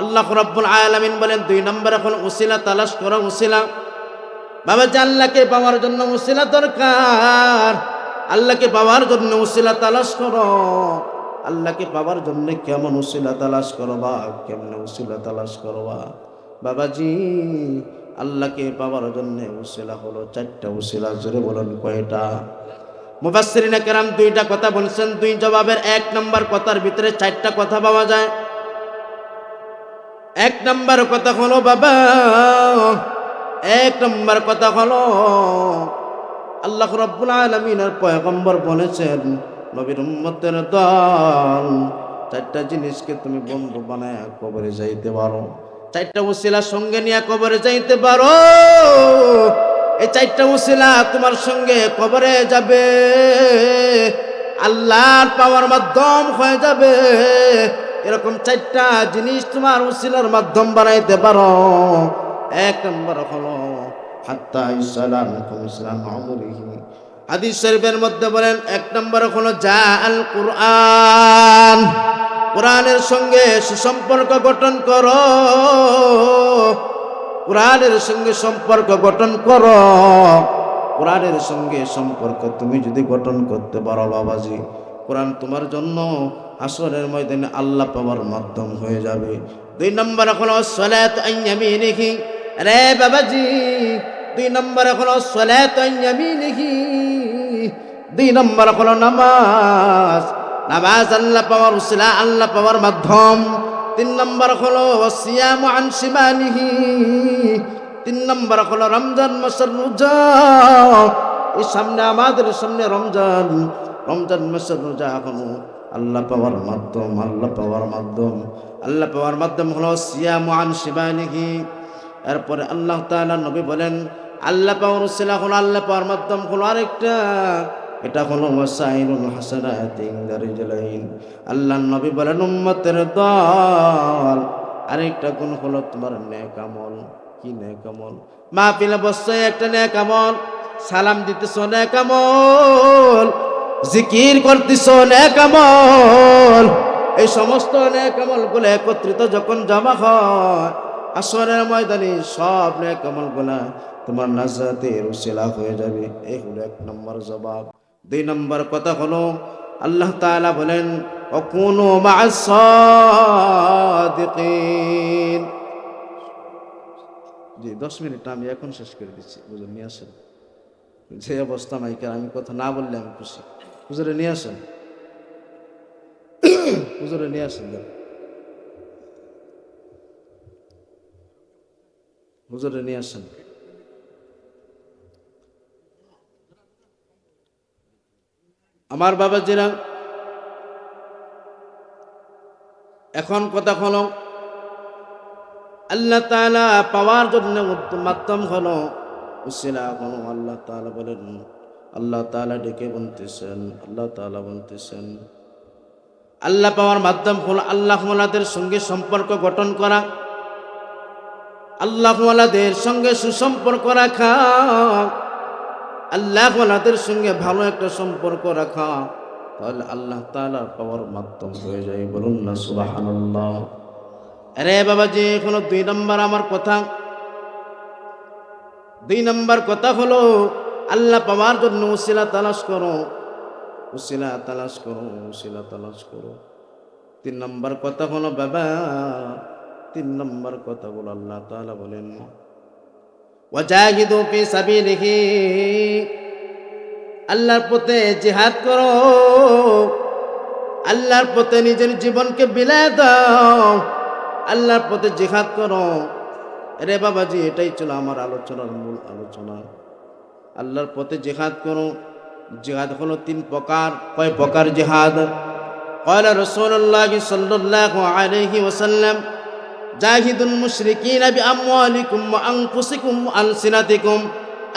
আল্লাহ রাব্বুল আলামিন বলেন, দুই নম্বর এখন উসিলা তালাশ করো। উসিলা বাবা, আল্লাহকে পাওয়ার জন্য উসিলা দরকার। আল্লাহকে পাওয়ার জন্য উসিলা তালাশ করো। আল্লাহকে পাওয়ার জন্য কেমন উসিলা তালাশ করবা? কেমন উসিলা তালাশ করবা বাবাজি? আল্লাহকে পাওয়ার জন্য উসিলা হলো চারটা উসিলা। জোরে বলেন, কয়টা? মুফাসসিরিনে কেরাম দুইটা কথা বলছেন। দুই জবাবের এক নম্বর কথার ভিতরে চারটা কথা পাওয়া যায়। এক নম্বর কথা হলো বাবা, এক নম্বর কথা হলো আল্লাহ রাব্বুল আলামিনের পয়গম্বর বলেছেন, নবীর উম্মতের দল, চারটা জিনিসকে তুমি বন্ধু বানায় কবরে যাইতে পারো, চারটা উসিলা সঙ্গে নিয়ে কবরে যাইতে পারো। এই চারটা উসিলা তোমার সঙ্গে কবরে যাবে, আল্লাহর পাওয়ার মাধ্যম হয়ে যাবে। এরকম চারটা জিনিস তোমার উসিলার মাধ্যম বানাইতে পারো। এক নম্বর হলো হাত্তা ইসলামকুম ইসলাম আমরিহি। হাদিস শরীফের মধ্যে বলেন, এক নম্বর হলো যা আল কুরআন, কোরআনের সঙ্গে সুসম্পর্ক গঠন করো। কোরআনের সঙ্গে সম্পর্ক গঠন করো। কোরআনের সঙ্গে সম্পর্ক তুমি যদি গঠন করতে পারো বাবাজি, কোরআন তোমার জন্য হাসরের ময়দানে আল্লাহ পাওয়ার মাধ্যম হয়ে যাবে। দুই নম্বর হলো সালাতু আন ইয়ামিনিহি। রে বাবাজি, দুই নম্বর হলো সালাতু আন ইয়ামিনিহি। দুই নম্বর হলো নামাজ। নামাজ আল্লাহ পাওয়ার উসিলা, আল্লাহ পাওয়ার মাধ্যম। তিন নম্বর হলো সিয়ামু আন শিমালিহি। 3 নম্বর হলো রমজান মাসের রোজা। এই সামনে আমাদের সামনে রমজান মাসের রোজা এখনো আল্লাহ পাওয়ার মাধ্যম, আল্লাহ পাওয়ার মাধ্যম হলো সিয়ামু আন শিবানিহি। এরপরে আল্লাহ তাআলা নবী বলেন আল্লাহ পাওয়ার উসিলা হলো, আল্লাহ পাওয়ার মাধ্যম হলো আরেকটা, এটা হলো ওয়াসাইলুল হাসানাতি ইনদা রিজলাইন। আল্লাহ নবী বলেন উম্মতের দল আরেকটা গুণ হলো তোমার নেক আমল। কি নেক আমল? মাহফিলে বসছো একটা নেক আমল, সালাম দিতেছো নেক আমল, জিকির করতেছো নেক আমল। এই সমস্ত নেক আমলগুলো একত্রিত যখন জমা হয় আসরের ময়দানে সব নেক আমলগুলো তোমার নাজাতের উসিলা হয়ে যাবে। এই হলো 1 নম্বর জবাব। 2 নম্বর কথা হলো আল্লাহ তাআলা বলেন ওয়াকুনু মা'আস সাদিকিন। জি 10 মিনিট আমি এখন শেষ করে দিচ্ছি, বুঝুন নিয়ে আসেন। যে অবস্থা মাইকের, আমি কথা না বললে আমি খুশি। হুজুরে নিয়ে আসেন, হুজুরে নিয়ে আসেন, হুজুরে নিয়ে আসেন। আমার বাবাজিরা, এখন কথা হলো আল্লাহ তাআলা পাওয়ার জন্য মাধ্যম হলো উসিলা হলো। আল্লাহ তাআলা বলেন, আল্লাহ তাআলা ডেকে বলতেছেন, আল্লাহ তাআলা বলতেছেন আল্লাহ পাওয়ার মাধ্যম হলো আল্লাহওয়ালাদের সঙ্গে সম্পর্ক গঠন করা, আল্লাহওয়ালাদের সঙ্গে সুসম্পর্ক রাখা, আল্লাহওয়ালাদের সঙ্গে ভালো একটা সম্পর্ক রাখা, তাহলে আল্লাহ তাআলা পাওয়ার মাধ্যম হয়ে যায়। বলুন না সুবহানাল্লাহ। আরে বাবাজি, এখনো 2 নম্বর আমার কথা। 2 নম্বর কথা হলো আল্লাহ পাওয়ার জন্য উসিলা তালাশ করো, উসিলা তালাশ করো, উসিলা তালাশ করো। 3 নম্বর কথা হলো বাবা, 3 নম্বর কথা বলো আল্লাহ তাআলা বলেন ওয়াজাহিদু ফি সাবিলিহি, আল্লাহর পথে জিহাদ করো, আল্লাহর পথে নিজের জীবনকে বিলায় দাও, আল্লাহর পথে জিহাদ করো। রে বাবাজি, এটাই ছিল আমার আলোচনার মূল আলোচনা। আল্লাহর পথে জিহাদ করো। জিহাদ হলো 3 প্রকার। কয় প্রকার জিহাদ? ক্বালা রাসূলুল্লাহ সাল্লাল্লাহু আলাইহি ওয়াসাল্লাম জাহিদুল মুশরিকিনা বিআমওয়ালিকুম ওয়া আনফুসিকুম ওয়া আলসিনাতিকুম।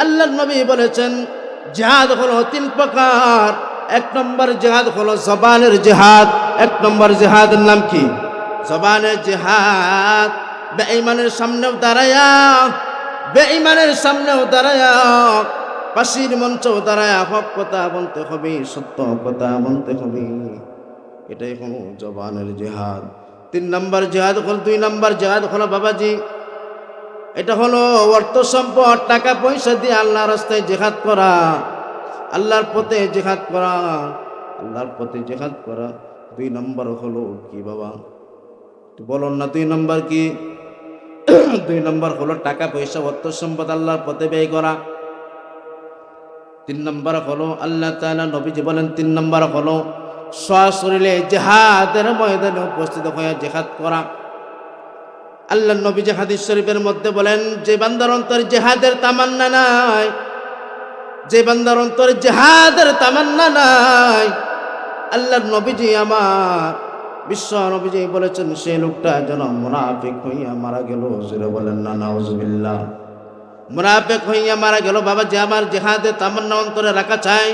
আল্লাহর নবী বলেছেন জিহাদ হলো 3 প্রকার। 1 নম্বর জিহাদ হলো জবানের জিহাদ। 1 নম্বর জিহাদের নাম কি? জবানের জিহাদ। বেঈমানের সামনেও দাঁড়ায়া, বেঈমানের সামনেও দাঁড়ায়া, ফাঁসির মঞ্চেও দাঁড়ায়া হক কথা বলতে হবে, সত্য কথা বলতে হবে। এটাই হলো জবানের জিহাদ। 3 নম্বর জিহাদ হল, 2 নম্বর জিহাদ হলো বাবাজি, এটা হলো অর্থ সম্পদ টাকা পয়সা দিয়ে আল্লাহর রাস্তায় জিহাদ করা, আল্লাহর পথে জিহাদ করা, আল্লাহর পথে জিহাদ করা। 2 নম্বর হলো কি বাবা? বলুন না 2 নম্বর কি? 2 নম্বর হলো টাকা পয়সা অর্থ সম্পদ আল্লাহর পথে ব্যয় করা। 3 নম্বর হলো আল্লাহ তাআলা নবীজি বলেন 3 নম্বর হলো সশরীরে জিহাদের ময়দানে উপস্থিত হয়ে জিহাদ করা। আল্লাহ নবীজি হাদিস শরীফের মধ্যে বলেন যে বান্দার অন্তরে জিহাদের তামান্না নাই, যে বান্দার অন্তরে জিহাদের তামান্না নাই, আল্লাহর নবীজি আমার বিশ্ব নবীজি বলেছেন সেই লোকটা যেন মুনাফিক হইয়া মারা গেল। জোরে বলেন না নাউজুবিল্লাহ। মুনাফিক হইয়া মারা গেল। বাবা যে আমার জিহাদের তামান্না অন্তরে রাখা চাই।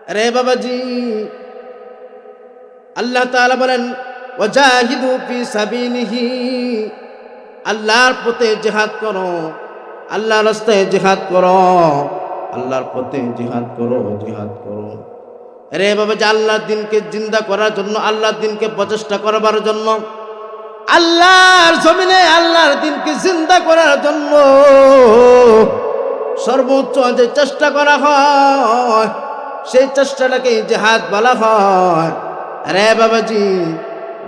আরে বাবাজি, আল্লাহ তাআলা বলেন ওয়াজাহিদু ফি সাবিলিহি, আল্লাহর পথে জিহাদ করো, আল্লাহর রাস্তায় জিহাদ করো, আল্লাহর পথে জিহাদ করো, জিহাদ করো। আরে বাবা যে আল্লাহর দিনকে জিন্দা করার জন্য, আল্লাহর দিনকে প্রচেষ্টা করবার জন্য, আল্লাহর জমিনে আল্লাহর দিনকে জিন্দা করার জন্য সর্বোচ্চ যে চেষ্টা করা হয় সেই চেষ্টাটাকে জিহাদ বলা হয়। আরে বাবাজি,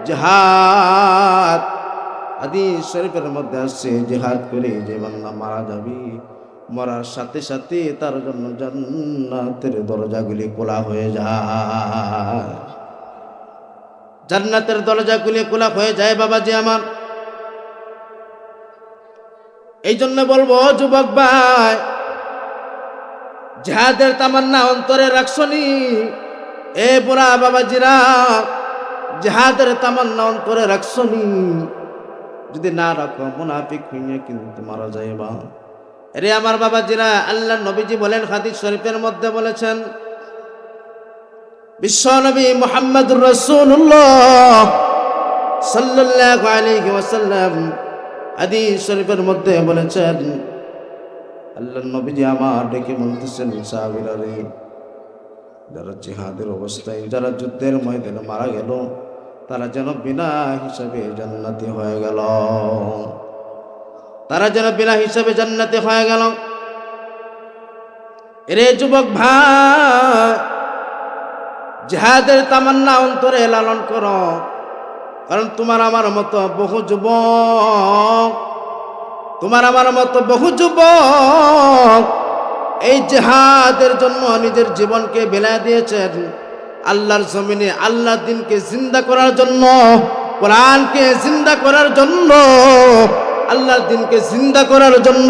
জিহাদ হাদিস শরীফের মধ্যে আছে জিহাদ করে যে বান্দা মারা যাবে, মরার সাথে সাথে তার জন্য জান্নাতের দরজাগুলি খোলা হয়ে যায়, জান্নাতের দরজাগুলি খোলা হয়ে যায়। বাবাজি আমার, এই জন্য বলবো যুবক ভাই, জিহাদের তামান্না অন্তরে রাখছনি? এ বুড়া বাবাজিরা, জিহাদের তামান্না অন্তরে রাখছনি? যদি না রাখো মুনাফিক হইয়া কিন্তু মারা যাইবা। রে আমার বাবাজিরা, আল্লাহ নবীজি বলেন, হাদিস শরীফের মধ্যে বলেছেন, বিশ্ব নবী মুহাম্মদুর রাসূলুল্লাহ সাল্লাল্লাহু আলাইহি ওয়াসাল্লাম হাদিস শরীফের মধ্যে বলেছেন, আল্লাহ নবীজি আমার ডেকে বলতেছেন, সাহাবীরা রে, যারা জিহাদের অবস্থায়, যারা যুদ্ধের ময়দানে মারা গেল, তারা যেন বিনা হিসাবে জান্নাতি হয়ে গেল। তারা যেন বিনা হিসাবে জান্নাতি হয়ে গেল। রে যুবক ভাই, জিহাদের তামান্না অন্তরে লালন করো, কারণ তোমার আমার মতো বহু যুবক, তোমার আমার মতো বহু যুবক এই জিহাদের জন্য নিজের জীবনকে বিলিয়ে দিয়েছেন। আল্লাহর জমিনে আল্লাহর দ্বীনকে জিন্দা করার জন্য, কোরআনকে জিন্দা করার জন্য, আল্লাহর দ্বীনকে জিন্দা করার জন্য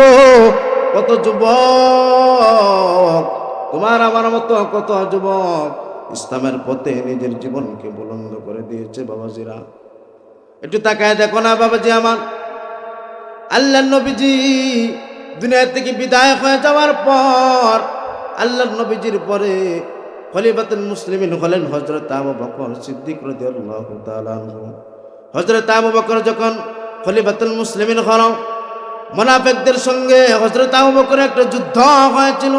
কত যুবক, তোমার আমার মতো কত যুবক ইসলামের পথে নিজের জীবনকে বুলন্দ করে দিয়েছে। বাবাজিরা, একটু তাকায় দেখো না বাবাজি আমার, আল্লাহর নবীজি দুনিয়া থেকে বিদায় হয়ে যাওয়ার পর আল্লাহর নবীজির পরে খলিফাতুল মুসলিমিন হলেন হযরত আবু বকর সিদ্দিক রাদিয়াল্লাহু তাআলা আনহু। হযরত আবু বকর যখন খলিফাতুল মুসলিমিন হলেন, মুনাফিকদের সঙ্গে হযরত আবু বকরের একটা যুদ্ধ হয়েছিল।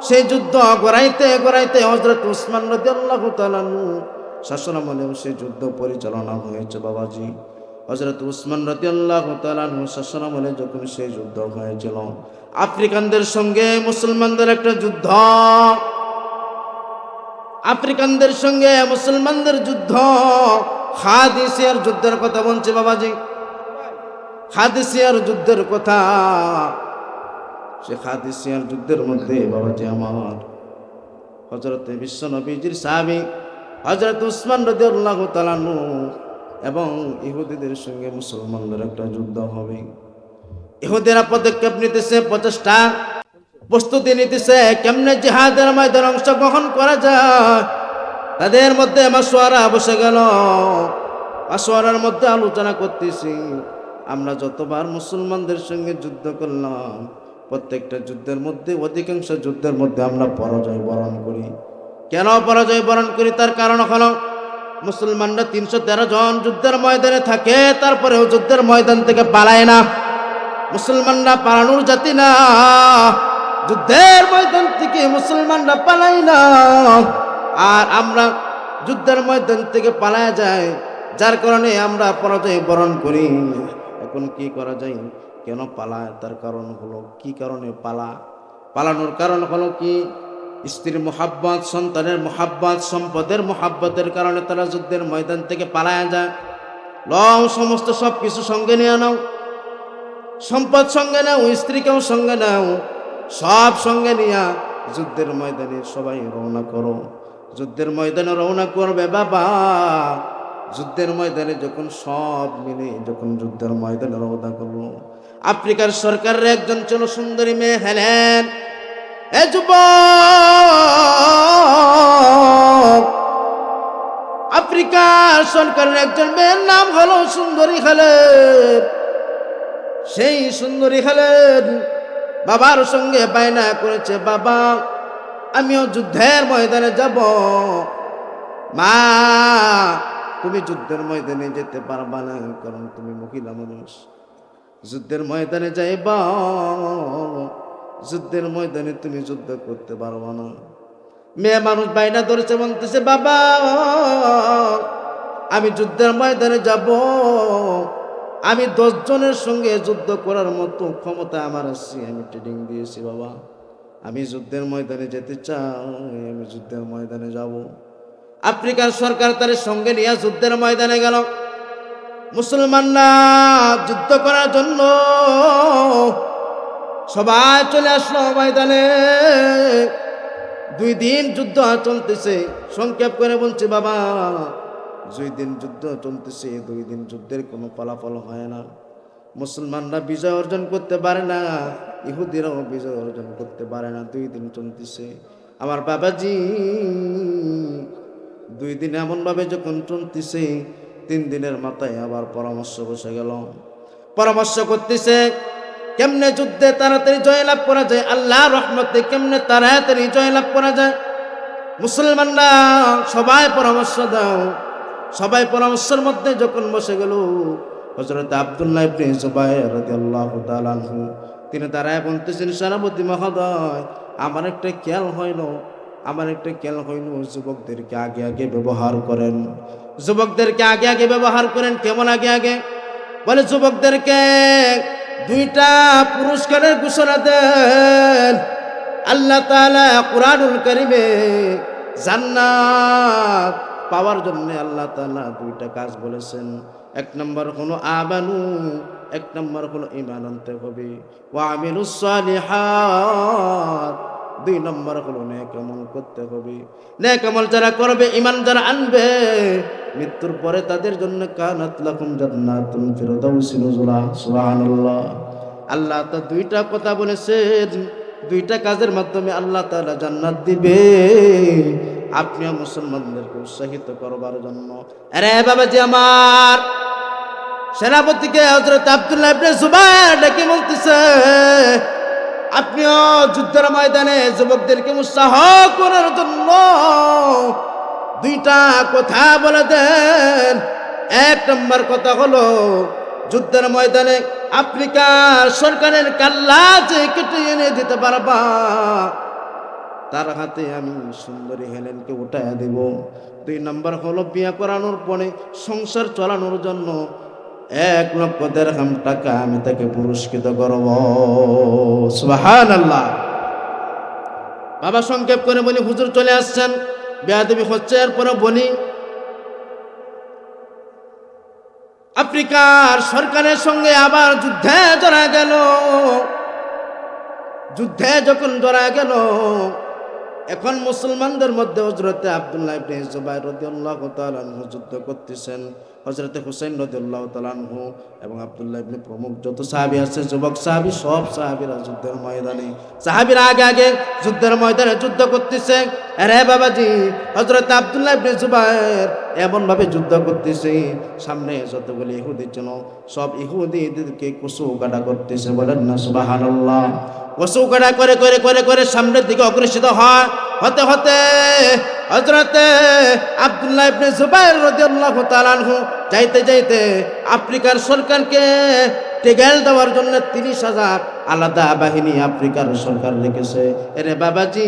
সেই যুদ্ধ গড়াইতে গড়াইতে হযরত উসমান রাদিয়াল্লাহু তাআলা আনহু শাসনামলেও সেই যুদ্ধ পরিচালনা হয়েছে। বাবাজি, হযরত উসমান রাদিয়াল্লাহু তাআলা আনহু শাসনামলে যখন সেই যুদ্ধ হয়েছিল, আফ্রিকানদের সঙ্গে মুসলমানদের একটা যুদ্ধ, আফ্রিকানদের সঙ্গে মুসলমানদের যুদ্ধ, কাদেসিয়ার যুদ্ধের কথা বলছে বাবাজি, কাদেসিয়ার যুদ্ধের কথা। সে কাদেসিয়ার যুদ্ধের মধ্যে বাবাজি আমার হযরত বিশ্ব নবীজির সাহাবী হযরত উসমান রাদিয়াল্লাহু তাআলা আনহু এবং ইহুদিদের সঙ্গে মুসলমানদের একটা যুদ্ধ হবে। ইহুদিরা পদক্ষেপ নিতেছে, প্রচেষ্টা প্রস্তুতি নিতেছে, কেমনে জিহাদের ময়দানে অংশগ্রহণ করা যায়। তাদের মধ্যে মাশওয়ারা বসে গেল। মাশওয়ারার মধ্যে আলোচনা করতেছি, আমরা যতবার মুসলমানদের সঙ্গে যুদ্ধ করলাম, প্রত্যেকটা যুদ্ধের মধ্যে, অধিকাংশ যুদ্ধের মধ্যে আমরা পরাজয় বরণ করি। কেন পরাজয় বরণ করি? তার কারণ হলো মুসলমানরা 313 জন যুদ্ধের ময়দানে থাকে, তারপরেও যুদ্ধের ময়দান থেকে পালায় না। মুসলমানরা পালানোর জাতি না, যুদ্ধের ময়দান থেকে মুসলমানরা পালায় না। আর আমরা যুদ্ধের ময়দান থেকে পালায় যাই, যার কারণে আমরা পরাজয় বরণ করি। এখন কি করা যায়? কেন পালায়? তার কারণ হলো, কি কারণে পালানোর কারণ হলো কি? স্ত্রীর মোহাব্বত, সন্তানের মোহাব্বত, সম্পদের মোহাব্বতের কারণে তারা যুদ্ধের ময়দান থেকে পালায় যায়। লও, সমস্ত সব কিছু সঙ্গে নিয়ে নাও, সম্পদ সঙ্গে নাও, স্ত্রীকেও সঙ্গে নাও, সব সঙ্গে নিয়ে যুদ্ধের ময়দানে সবাই রওনা করো। যুদ্ধের ময়দানে রওনা করবে বাবা। যুদ্ধের ময়দানে যখন সব মিলে যখন যুদ্ধের ময়দানে রওনা করলো, আফ্রিকার সরকারের একজন ছিল সুন্দরী মেয়ে হেলেন। এ যুবক, আফ্রিকার সরকারের একজন মেয়ের নাম হলো সুন্দরী হেলেন। সেই সুন্দরী হেলেন বাবার সঙ্গে বায়না করেছে, বাবা আমিও যুদ্ধের ময়দানে যাব। মা, তুমি যুদ্ধের ময়দানে যেতে পারবা না, কারণ তুমি মহিলা মানুষ। যুদ্ধের ময়দানে যাইবা, যুদ্ধের ময়দানে তুমি যুদ্ধ করতে পারবা না। মেয়ে মানুষ বাইনা ধরেছে, বলতেছে, বাবা আমি যুদ্ধের ময়দানে যাব, আমি 10 জনের সঙ্গে যুদ্ধ করার মতো ক্ষমতা আমার আছে, আমি ট্রেনিং দিয়েছি বাবা, আমি যুদ্ধের ময়দানে যেতে চাই, আমি যুদ্ধের ময়দানে যাব। আফ্রিকার সরকার তার সঙ্গে নিয়ে যুদ্ধের ময়দানে গেল। মুসলমানরা যুদ্ধ করার জন্য সবাই চলে আসলো ময়দানে। 2 দিন যুদ্ধ চলতেছে। সংক্ষেপ করে বলছে, বাবা 2 দিন যুদ্ধ চলতেছে, 2 দিন যুদ্ধের কোনো ফলাফল হয় না। মুসলমানরা বিজয় অর্জন করতে পারে না, ইহুদিরাও বিজয় অর্জন করতে পারে না। 2 দিন চলতেছে আমার বাবাজি। 2 দিন এমনভাবে যখন চলতেছে, 3 দিনের মাথায় আবার পরামর্শ বসে গেল। পরামর্শ করতেছে কেমনে যুদ্ধে তাড়াতাড়ি জয়লাভ করা যায়, আল্লাহর রহমতে কেমনে তাড়াতাড়ি জয়লাভ করা যায়। মুসলমানরা সবাই পরামর্শ দাও। সবাই পরামর্শের মধ্যে যখন বসে গেল, হযরত আব্দুল্লাহ ইবনে জুবায়ের রাদিয়াল্লাহু তাআলা আনহু তিনি দাঁড়ায় বলতেছেন, সেনাপতি মহোদয়, আমার একটা খেয়াল হইল, যুবকদেরকে আগে আগে ব্যবহার করেন, যুবকদেরকে আগে আগে ব্যবহার করেন। কেমন আগে আগে? বলে যুবকদেরকে 2টা পুরস্কারের ঘোষণা দেন। আল্লাহ তাআলা কুরআনুল কারীমে জান্নাত পাওয়ার জন্য আল্লাহ তাআলা 2টা কাজ বলেছেন। 1 নম্বর হলো আমানু, 1 নম্বর হলো ঈমান আনতে হবে, ওয়া আমিলুস সালিহাত, 2 নম্বর হলো নেক আমল করতে হবে। নেক আমল যারা করবে, ঈমান যারা আনবে, মৃত্যুর পরে তাদের জন্য কানাত লাকুম জান্নাতুন ফিরদাউসি নুজুলা। সুবহানাল্লাহ। আল্লাহ তো 2টা কথা বলেছেন, 2টা কাজের মাধ্যমে আল্লাহ তাআলা জান্নাত দিবে। আপনিও মুসলমানদেরকে উৎসাহিত করবার জন্য। আরে বাবাজি আমার, সেনাপতিকে হযরত আব্দুল্লাহ ইবনে জুবায়ের ডেকে বলতেছে, আপনিও যুদ্ধের ময়দানে যুবকদেরকে উৎসাহ করার জন্য 2টা কথা বলে দেন। 1 নম্বর কথা হলো, যুদ্ধের ময়দানে আফ্রিকার সরকারের কাল্লা যে কেটে এনে দিতে পারবা, তার হাতে আমি সুন্দরী হেলেনকে উঠাইয়া দেব। 2 নম্বর হলো, বিয়ে করানোর পরে সংসার চালানোর জন্য 1 লক্ষ দিরহাম টাকা আমি তাকে পুরস্কৃত করব। সুবহানাল্লাহ। বাবা সংক্ষেপ করে বলি, হুজুর চলে আসছেন, বেয়াদবি হচ্ছে। এরপরে বলি, আফ্রিকার সরকারের সঙ্গে আবার যুদ্ধে জড়া গেল। যুদ্ধে যখন জড়া গেল, এখন মুসলমানদের মধ্যে হযরত আব্দুল্লাহ ইবনে জুবায়ের রাদিয়াল্লাহু তাআলা আনহু যুদ্ধ করতেছেন। হযরত হুসাইন রাদিয়াল্লাহু তাআলা আনহু এবং আব্দুল্লাহ ইবনে প্রমুখ যত সাহাবী আছে, যুবক সাহাবী, সব সাহাবীরা যুদ্ধের ময়দানে, সাহাবীরা আগে আগে যুদ্ধের ময়দানে যুদ্ধ করতেছে। আরে বাবাজি, হযরত আব্দুল্লাহ ইবনে জুবায়ের এমন ভাবে যুদ্ধ করতেছে, সামনে যতগুলি ইহুদি ছিল সব ইহুদিদেরকে কুসু কাটা করতেছে। বলেন না সুবহানাল্লাহ। কুসু কাটা করে করে করে করে সামনের দিকে অগ্রসর হয়। হতে হতে হযরতে আব্দুল্লাহ ইবনে জুবায়ের রাদিয়াল্লাহু তাআলা আনহু যাইতে যাইতে আফ্রিকার সরকারকে টেগেল দেওয়ার জন্য 30,000 আলাদা বাহিনী আফ্রিকার সরকার রেখেছে। এরে বাবাজি,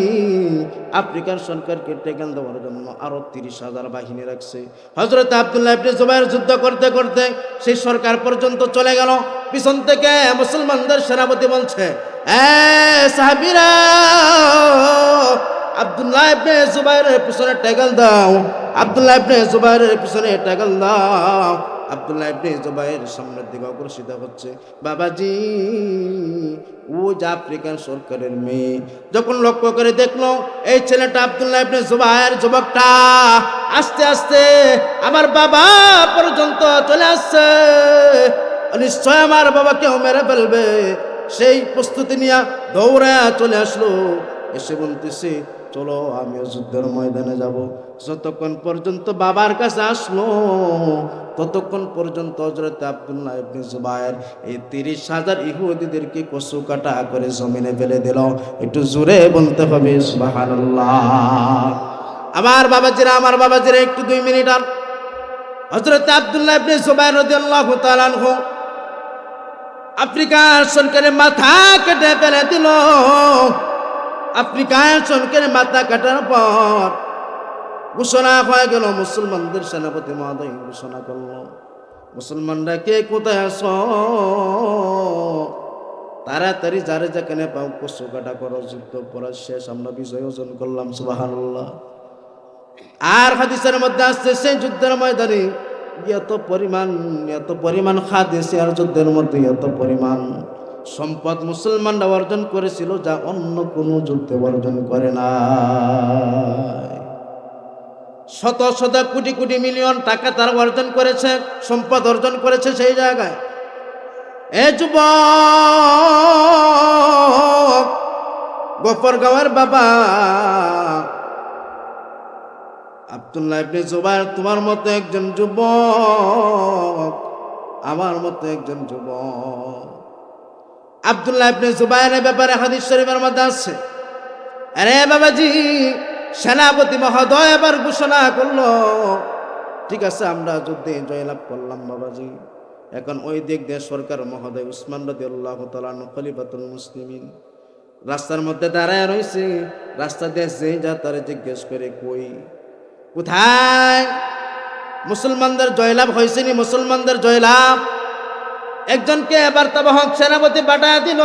আফ্রিকার সরকারকে টেগেল দেওয়ার জন্য আরো 30,000 বাহিনী রাখছে। হযরত আব্দুল্লাহ ইবনে জুবায়ের যুদ্ধ করতে করতে সেই সরকার পর্যন্ত চলে গেল। পিছন থেকে মুসলমানদের সেনাপতি বলছে, এ সাহাবীরা, আব্দুল্লাহ ইবনে জুবায়েরের পিছনে টেগেল দাও, আব্দুল্লাহ ইবনে জুবায়েরের পিছনে টেগেল দাও। আব্দুল্লাহ ইবনে জুবায়ের সামনের দিকে অগ্রসর হচ্ছে। বাবাজি, ও যে আফ্রিকান সরকারের মেয়ে যখন লক্ষ্য করে দেখলো এই ছেলেটা আব্দুল্লাহ ইবনে জুবায়ের, যুবকটা আস্তে আস্তে আমার বাবা পর্যন্ত চলে আসছে, নিশ্চয় আমার বাবাকেও মেরে ফেলবে, সেই প্রস্তুতি নিয়ে দৌড়ে চলে আসলো। এসে বলতেছে, চলো আমিও যুদ্ধের ময়দানে যাব। যতক্ষণ পর্যন্ত বাবার কাছে আসলো, ততক্ষণ পর্যন্ত হযরত আব্দুল্লাহ ইবনে জুবায়ের এই 30,000 ইহুদিদেরকে কচু কাটা করে জমিনে ফেলে দিল। একটু জোরে বলতে হবে সুবহানাল্লাহ। আমার বাবাজিরা একটু 2 মিনিট। আর হযরত আব্দুল্লাহ ইবনে জুবায়ের রাদিয়াল্লাহু তাআলা আনহু আফ্রিকার সরকারের মাথা কেটে ফেলে দিল। আফ্রিকার সরকারের মাথা কাটার পর ঘোষণা হয়ে গেল, মুসলমানদের সেনাপতি মহোদয় ঘোষণা করল, মুসলমানরা কে কোথায় আছো, তাড়াতাড়ি যারে যেখানে পাও কচু কাটা করো, যুদ্ধ পড়া শেষ, আমরা বিজয় অর্জন করলাম। সুবহানাল্লাহ। আর হাদিসের মধ্যে আসছে, সেই যুদ্ধের ময়দানে এত পরিমাণ খাদিস, আর যুদ্ধের মধ্যে এত পরিমাণ সম্পদ মুসলমানরা অর্জন করেছিল যা অন্য কোনো যুদ্ধে অর্জন করে না। শত শত কোটি কোটি মিলিয়ন টাকা তারা অর্জন করেছে, সম্পদ অর্জন করেছে সেই জায়গায়। এ যুবক, গফরগাঁওয়ের বাবা আব্দুল্লাহ ইবনে জুবায়ের তোমার মতো একজন যুবক, আমার মতো একজন যুবক। আব্দুল্লাহ ইবনে জুবায়েরের ব্যাপারে হাদিস শরীফের মধ্যে আছে, আরে বাবাজি, সেনাপতি মহোদয় এবার ঘোষণা করলো, ঠিক আছে আমরা যুদ্ধে জয়লাভ করলাম বাবাজি, এখন ওই দিক দিয়ে সরকার মহোদয় উসমান রাদিয়াল্লাহু তাআলা আনহু খলিফাতুল মুসলিমিন রাস্তার মধ্যে দাঁড়ায় রয়েছে। রাস্তা দিয়ে যে যা তারে জিজ্ঞেস করে, কই কোথায় মুসলমানদের জয়লাভ হয়েছে নি? মুসলমানদের জয়লাভ। একজনকে বার্তাবাহক সেনাপতি পাঠায় দিল,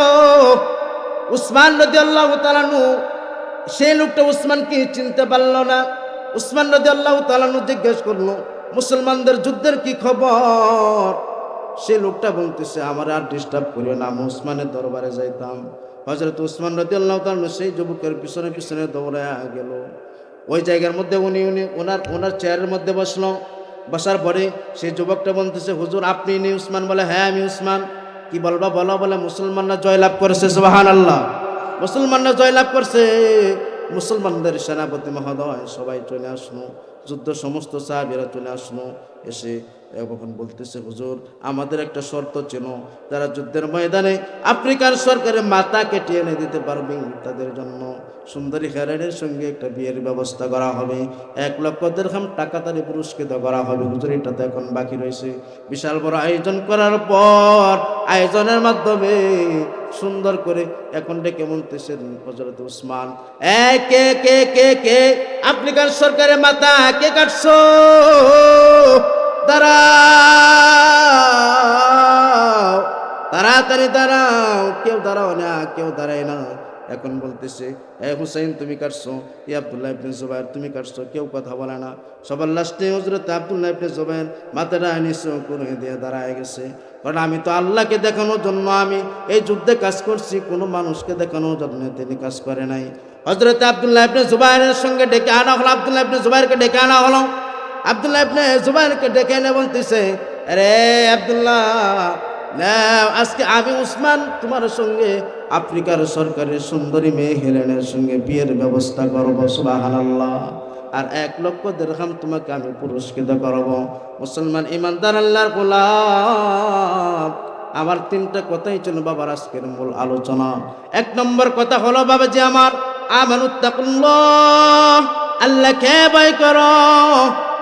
উসমান রাদিয়াল্লাহু তাআলা আনহু। সেই লোকটা উসমানকে চিনতে পারল না। উসমান রাদিয়াল্লাহু তাআলা আনহু জিজ্ঞেস করলো, মুসলমানদের যুদ্ধের কি খবর? সেই লোকটা বলতেছে, আমার আর ডিস্টার্ব করিও না, আমি উসমানের দরবারে যাইতাম। হযরত উসমান রাদিয়াল্লাহু তাআলা আনহু সেই যুবকের পিছনে পিছনে দৌড়ায়া গেল। ওই জায়গার মধ্যে উনি ওনার চেয়ারের মধ্যে বসলো। বসার পরে সেই যুবকটা বলতেছে, হুজুর আপনি নি উসমান? বলে, হ্যাঁ আমি উসমান। কি বলবা বলো। বলে, মুসলমানরা জয়লাভ করেছে। সুবহানাল্লাহ, মুসলমানরা জয়লাভ করছে। মুসলমানদের সেনাপতি মহোদয় সবাই চলে আসলো, যুদ্ধ সমস্ত সাহাবীরা চলে আসলো। এসে এখন বলতেছে, হুজুর আমাদের একটা শর্ত ছিল, যারা যুদ্ধের ময়দানে আফ্রিকার সরকারের মাথা কেটে এনে দিতে পারবে তাদের জন্য সুন্দরী খেরানের সঙ্গে একটা বিয়ের ব্যবস্থা করা হবে, 1,00,000 দিরহাম টাকা তারে পুরস্কৃত করা হবে। হুজুর এটা তো এখন বাকি রয়েছে। বিশাল বড় আয়োজন করার পর আয়োজনের মাধ্যমে সুন্দর করে এখন ডেকে বলতেছেন হযরত উসমান, কে কে কে কে আফ্রিকার সরকারের মাথা কে কাটছো? দাঁড়াও, তাড়াতাড়ি দাঁড়াও। কেউ দাঁড়াও না, কেউ দাঁড়ায় না। এখন বলতেছে, এ হুসাইন তুমি কাটছো, ই আব্দুল্লাহ ইবনে জুবায়ের তুমি কাটছো। কেউ কথা বলে না। সবার লাস্টে হযরত আব্দুল্লাহ ইবনে জুবায়ের মাথাটা নিচু করে দিয়ে দাঁড়ায় গেছে। কারণ আমি তো আল্লাহকে দেখানোর জন্য আমি এই যুদ্ধে কাজ করছি, কোনো মানুষকে দেখানোর জন্য তিনি কাজ করে নাই। হযরত আব্দুল্লাহ ইবনে জুবায়েরের সঙ্গে ডেকে আনা হলো, আব্দুল্লাহ ইবনে জুবায়েরকে ডেকে আনা হলো। আব্দুল্লাহ ইবনে জুবায়েরকে ডেকে এনে বলতেছে, আরে আব্দুল্লাহ, আজকে আমি উসমান তোমার সঙ্গে আফ্রিকার সরকারের সুন্দরী মেয়ে হেলেনের সঙ্গে বিয়ের ব্যবস্থা করব। সুবহানাল্লাহ। আর 1,00,000 দিরহাম তোমাকে আমি পুরস্কৃত করব। মুসলমান ইমানদার আল্লাহর গোলাম, আমার 3টা কথাই ছিল বাবার আজকের মূল আলোচনা। 1 নম্বর কথা হলো বাবাজি আমার, আমানুত্তাকুল্লাহ, আল্লাহকে ভয় করো।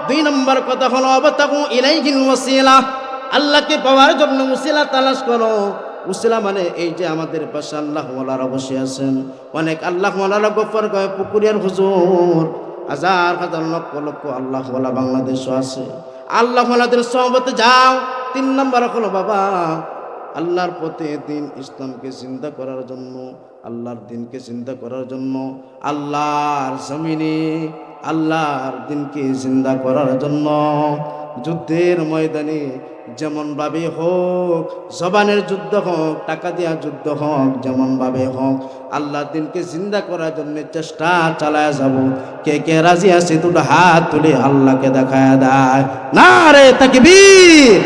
2 নম্বর কথা হলো আবতাগু ইলাইহিল ওয়াসিলা, আল্লাহকে পাওয়ার জন্য ওসিলা তালাশ করো। ওসিলা মানে এই যে আমাদের পাশে আল্লাহ ওয়ালারা বসে আছেন, অনেক আল্লাহ ওয়ালারা গফরগাঁও পুকুরিয়ার হুজুর, হাজার হাজার লক্ষ লক্ষ আল্লাহ ওয়ালা বাংলাদেশও আছে। আল্লাহ ওয়ালাদের সহবতে যাও। 3 নম্বর হলো বাবা, আল্লাহর পথে দিন ইসলামকে চিন্তা করার জন্য, আল্লাহর দিনকে চিন্তা করার জন্য, আল্লাহর জমিনে আল্লাহর দিনকে জিন্দা করার জন্য যুদ্ধের ময়দানে যেমন ভাবে হোক, জবানের যুদ্ধ হোক, টাকা দিয়া যুদ্ধ হোক, যেমন ভাবে হোক আল্লাহর দিনকে জিন্দা করার জন্য চেষ্টা চালায় যাব। কে কে রাজি আছে দুটো হাত তুলে আল্লাহকে দেখায় দেয়। নারে তাকবীর।